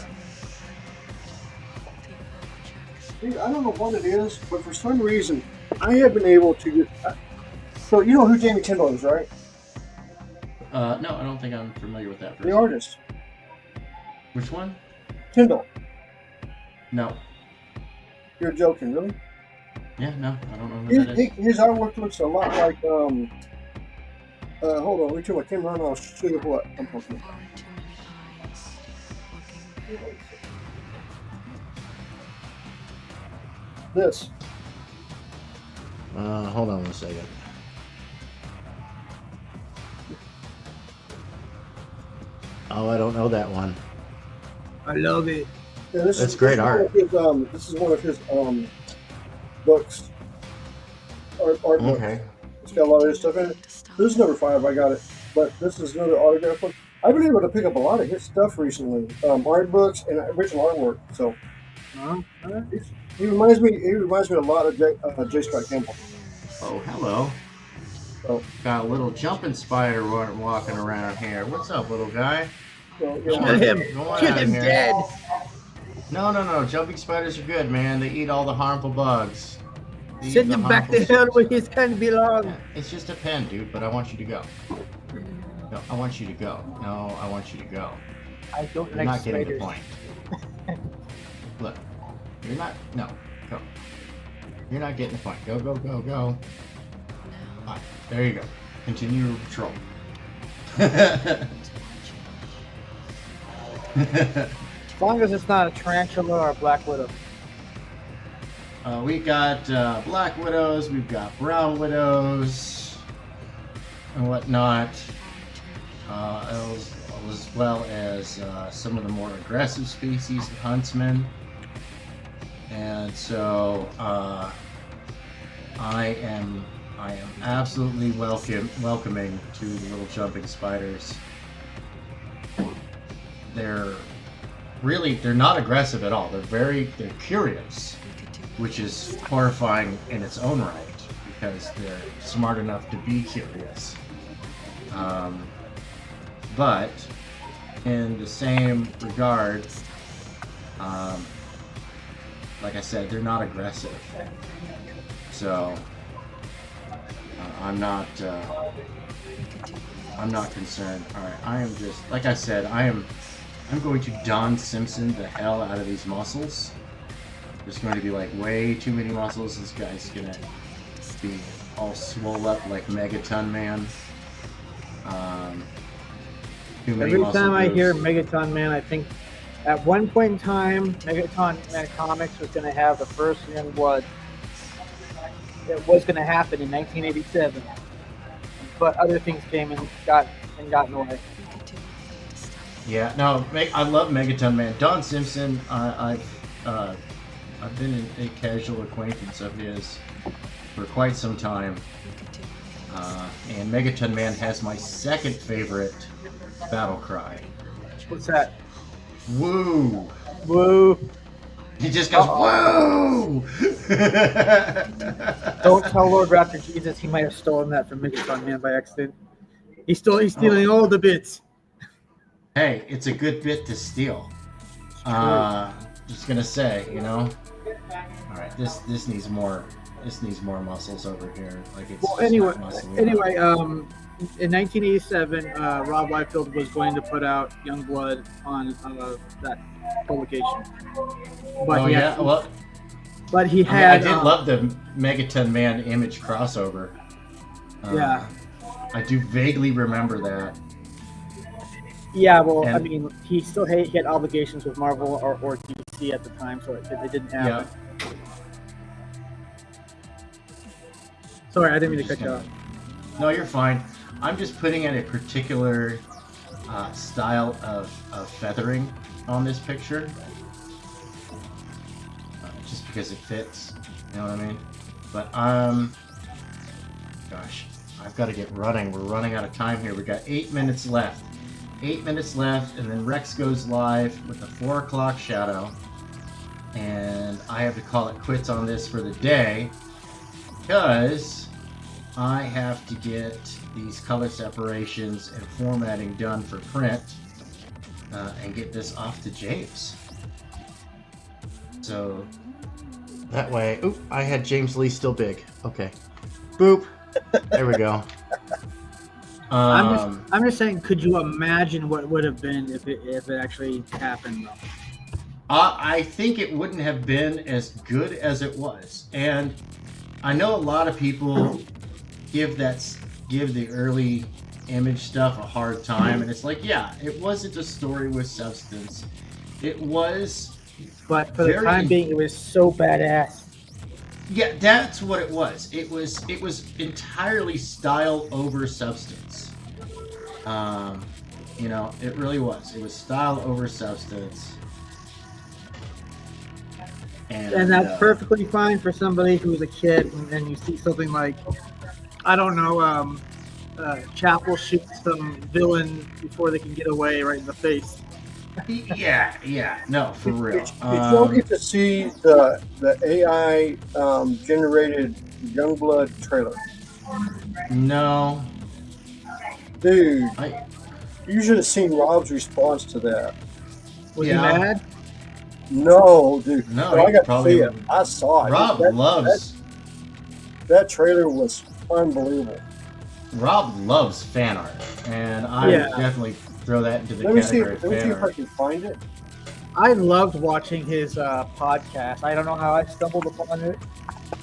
See, I don't know what it is, but for some reason, I have been able to get. So you know who Jamie Tyndall is, right? No, I don't think I'm familiar with that The person. artist, Which one? Tyndall. No. You're joking, really? Yeah, no, I don't know who that is. His artwork looks a lot like. Hold on, let me turn my camera on. I'll show you what I'm talking about. far too many eyes looking. This. Hold on 1 second. Oh, I don't know that one. I love it. Yeah, That's great art. This is one of his books. Art book. Okay. It's got a lot of his stuff in it. This is number 5. I got it, but this is another autograph book. I've been able to pick up a lot of his stuff recently. Art books and original artwork. So he reminds me. He reminds me a lot of J. Scott Campbell. Oh, hello. Oh. Got a little jumping spider walking around here. What's up, little guy? So, Come yeah. on, Kill him. go on Kill out him here. dead. No. Jumping spiders are good, man. They eat all the harmful bugs. They eat Send the him back to harmful- hell where his can belong. Yeah, it's just a pen, dude, but I want you to go. No, I want you to go. No, I want you to go. I don't You're like not getting the spiders. point. Look, you're not. No, go. You're not getting the point. Go. Ah, there you go. Continue your patrol. As long as it's not a tarantula or a black widow. We got black widows. We've got brown widows and whatnot. As well as some of the more aggressive species, the huntsmen. And so I am absolutely welcoming to the little jumping spiders. They're not aggressive at all. They're curious, which is horrifying in its own right because they're smart enough to be curious. But in the same regard, like I said, they're not aggressive. So I'm not concerned. All right, I am just like I said. I'm going to Don Simpson the hell out of these muscles. There's going to be like way too many muscles. This guy's gonna be all swole up like Megaton Man. Too many Every muscle time I groups. hear Megaton Man, I think at one point in time, Megaton Man Comics was going to have the first Young Blood. It was going to happen in 1987, but other things came and got in the way. Yeah, no, I love Megaton Man. Don Simpson, I've been a casual acquaintance of his for quite some time, and Megaton Man has my second favorite battle cry. What's that? Woo! Woo! He just goes, whoa! Don't tell Lord Raptor Jesus he might have stolen that from Megatron Man by accident. He's stealing all the bits. Hey, it's a good bit to steal. Just gonna say, you know. All right, this needs more. This needs more muscles over here. Like it's Well, just anyway, not muscle. in 1987, Rob Liefeld was going to put out Youngblood on that publication. But Oh yeah, well, but he I mean, I had. did love the Megaton Man Image crossover. Yeah. I do vaguely remember that. Yeah, well, I And- mean, he had obligations with Marvel or DC at the time, so it didn't happen. Sorry, I didn't mean to cut you off. No, you're fine. I'm just putting in a particular style of feathering on this picture. Just because it fits. You know what I mean? But, gosh, I've got to get running. We're running out of time here. We've got 8 minutes left. 8 minutes left, and then Rex goes live with the 4 o'clock shadow. And I have to call it quits on this for the day, because I have to get these color separations and formatting done for print and get this off to James. So that way, oop, I had James Lee still big. Okay. Boop. There we go. I'm just saying, could you imagine what would have been if it actually happened, though? I think it wouldn't have been as good as it was. And I know a lot of people give the early Image stuff a hard time, and it's like, yeah, it wasn't a story with substance. It was, But for the time being, it was so badass. yeah, that's what it was. It was entirely style over substance. You know, it really was. It was style over substance. And that's perfectly fine for somebody who's a kid, and then you see something like, I don't know, Chapel shoots some villain before they can get away right in the face. Yeah, no, for real. Did y'all get to see the AI generated Youngblood trailer? No. Dude, I- you should have seen Rob's response to that. Was Yeah. he mad? No, dude. No, I got to probably see it. I saw it. Rob loves That trailer was unbelievable. fan art, and I would definitely throw that into the Let me see category of if fan I art. can find it. I loved watching his podcast. I don't know how I stumbled upon it,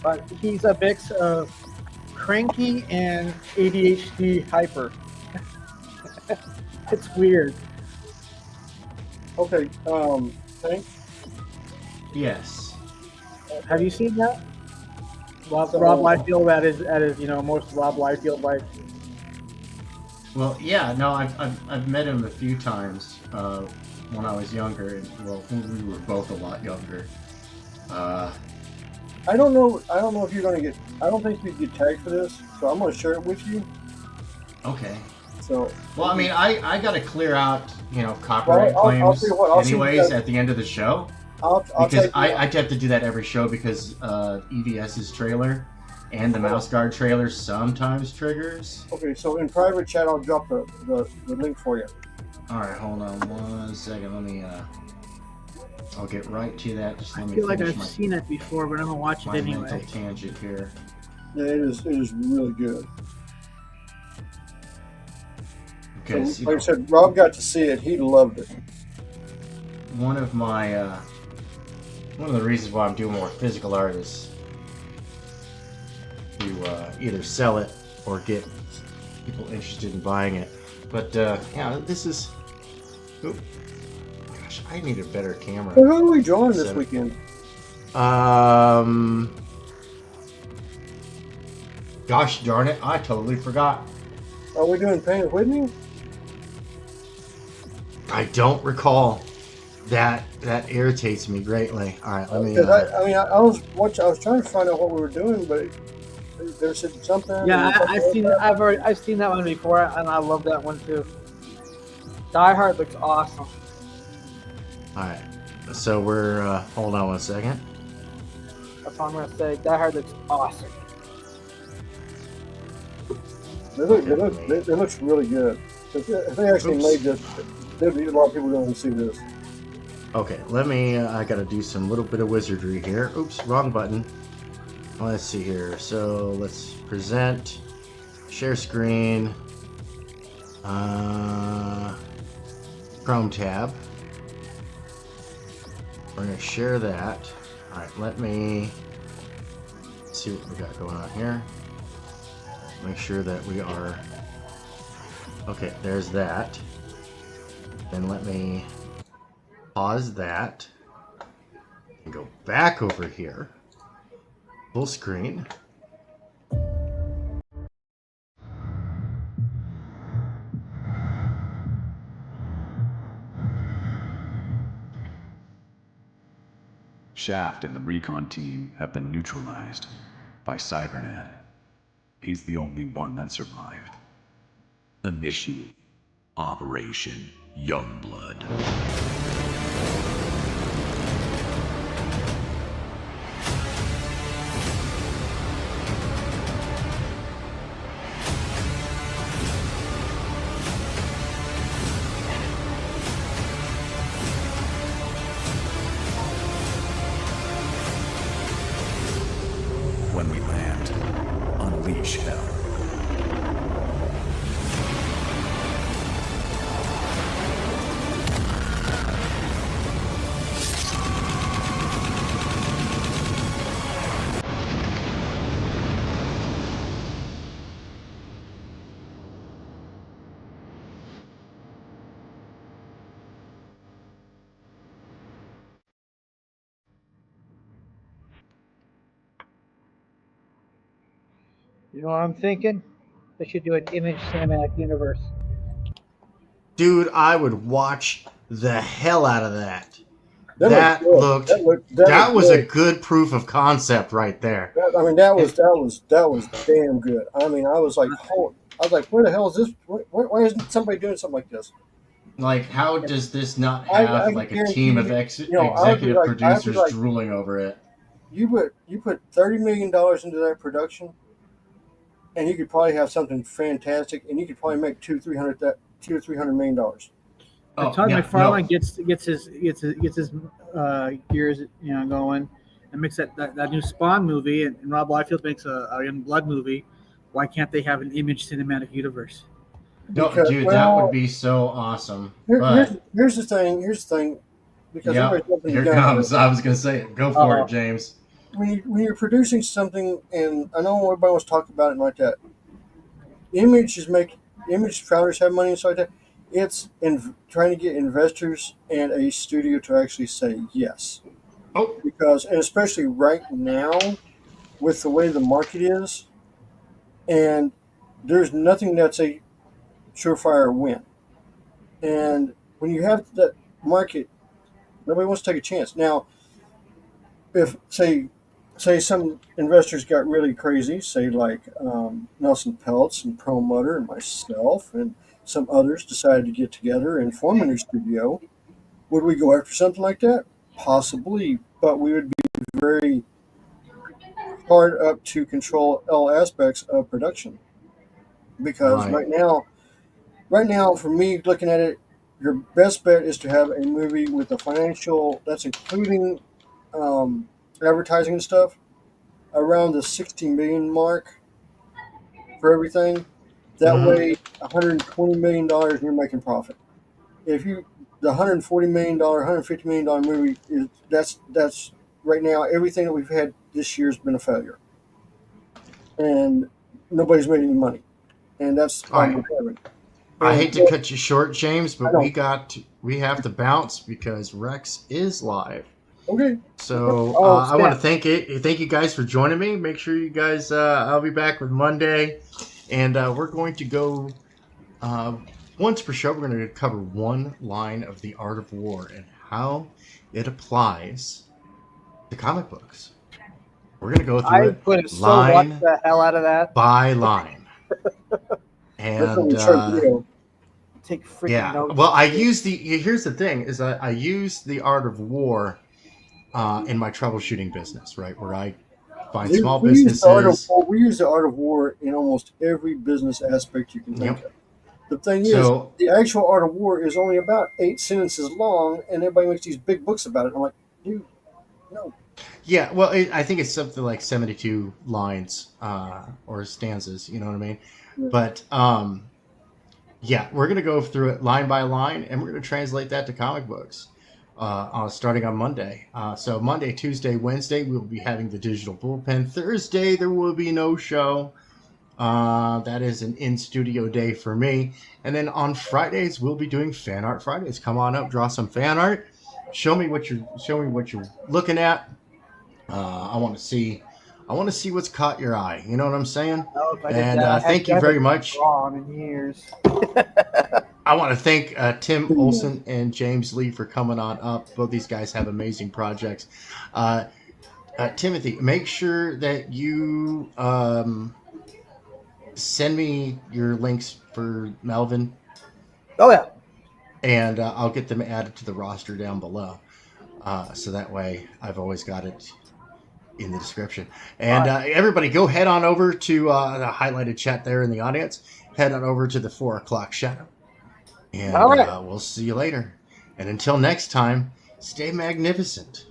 but he's a mix of cranky and ADHD hyper. It's weird. Okay, Hank? Yes. Have you seen that? Rob Liefeld at his most Rob Liefeld like. Well, yeah, no, I've met him a few times when I was younger, and well, we were both a lot younger. I don't know if you're gonna get. I don't think you get tagged for this, so I'm gonna share it with you. Okay. So. Well, I mean, I got to clear out, copyright I'll claims tell you what, I'll see what anyways that- at the end of the show. I'll Because take I'd have to do that every show because EVS's trailer and the Mouse Guard trailer sometimes triggers. Okay, so in private chat, I'll drop the link for you. All right, hold on 1 second. Let me. I'll get right to that. Just I let me feel like finish I've seen it before, but I'm gonna watch it my anyway. mental tangent here. Yeah, it is really good. Because So, like I said, Rob got to see it. He loved it. one of the reasons why I'm doing more physical art is to either sell it or get people interested in buying it. But yeah, this is. Oop, gosh, I need a better camera. So who are we drawing this Set it. weekend? Gosh darn it, I totally forgot. Are we doing Paint It Whitney? I don't recall. That irritates me greatly. All right, let me. Because I was trying to find out what we were doing, but there said something. Yeah, I've seen that one before, and I love that one too. Die Hard looks awesome. All right, So we're hold on 1 second. That's all I'm gonna say. Die Hard looks awesome. It looks really good. If they actually Oops. made this, there'd be a lot of people going to see this. Okay, let me. I gotta do some little bit of wizardry here. Oops, wrong button. Let's see here. So let's present, share screen, Chrome tab. We're gonna share that. All right, let me see what we got going on here. Make sure that we are. Okay, there's that. Then let me pause that and go back over here. Full screen. Shaft and the recon team have been neutralized by Cybernet. He's the only one that survived. Initiate Operation Youngblood. When we land, unleash hell. You know what I'm thinking? They should do an Image Cinematic Universe. Dude, I would watch the hell out of that. That That looked good. looked. That That looked was a good. good proof of concept right there. That was damn good. I mean, I was like, where the hell is this? Why isn't somebody doing something like this? Like, how does this not I have can like a guarantee team of you, I would be executive like, producers drooling over it? you put $30 million into that production, and you could probably have something fantastic, and you could probably make $200 or $300 million. Oh, Todd yeah, McFarlane no. gets his gears going, and makes that new Spawn movie, and Rob Liefeld makes a Young Blood movie. Why can't they have an Image Cinematic Universe? No, Because, dude, that would well, be so awesome. here's But here's the thing. Because yep, everybody's jumping the here gun on comes. this. I was gonna say, go for it, James. When you're producing something, and I know everybody wants to talk about it like that. Image founders have money and stuff like that. It's in trying to get investors and a studio to actually say yes, Oh, because and especially right now with the way the market is, and there's nothing that's a surefire win. And when you have that market, nobody wants to take a chance. Now, if say some investors got really crazy, say like Nelson Peltz and Perlmutter and myself and some others decided to get together and form a new studio, would we go after something like that? Possibly, but we would be very hard up to control all aspects of production. Because right. right now, for me looking at it, your best bet is to have a movie with a financial that's including advertising and stuff around the 60 million mark for everything. That way, $120 million and you're making profit. If you the $140 million, $150 million movie is that's right now everything that we've had this year has been a failure, and nobody's made any money, and that's the All problem right. we're having. I And hate to cut you short, James, I but don't. we have to bounce because Rex is live. Okay. So Oh, I want to snap. thank you guys for joining me. Make sure you guys. I'll be back with Monday, and we're going to go once per show. We're going to cover one line of the Art of War and how it applies to comic books. We're going to go through I it would have so watched line the hell out of that. by line, That's what and we showed video. take freaking Yeah. notes. Well, I use the. Here's the thing: is I use the art of war in my troubleshooting business, right? Where I find small We use the art of businesses. war. We use the art of war in almost every business aspect you can think Yep. of. The thing is, So the actual art of war is only about 8 sentences long, and everybody makes these big books about it. I'm like, dude, no. yeah, well, I think it's something like 72 lines or stanzas. You know what I mean? Yeah. But yeah, we're gonna go through it line by line, and we're gonna translate that to comic books. Starting on Monday. So Monday, Tuesday, Wednesday, we'll be having the digital bullpen. Thursday, there will be no show. That is an in-studio day for me. And then on Fridays, we'll be doing Fan Art Fridays. Come on up, draw some fan art. Show me what you're looking at. I want to see what's caught your eye. You know what I'm saying? No, if I did And that, I thank you very much. Drawn in years. I want to thank Tim Olson and James Lee for coming on up. Both these guys have amazing projects. Timothy, make sure that you send me your links for Melvin, Oh yeah. and I'll get them added to the roster down below. So that way I've always got it in the description. And everybody go head on over to the highlighted chat there in the audience. Head on over to the 4 o'clock shadow. And All right. we'll see you later. And until next time, stay magnificent.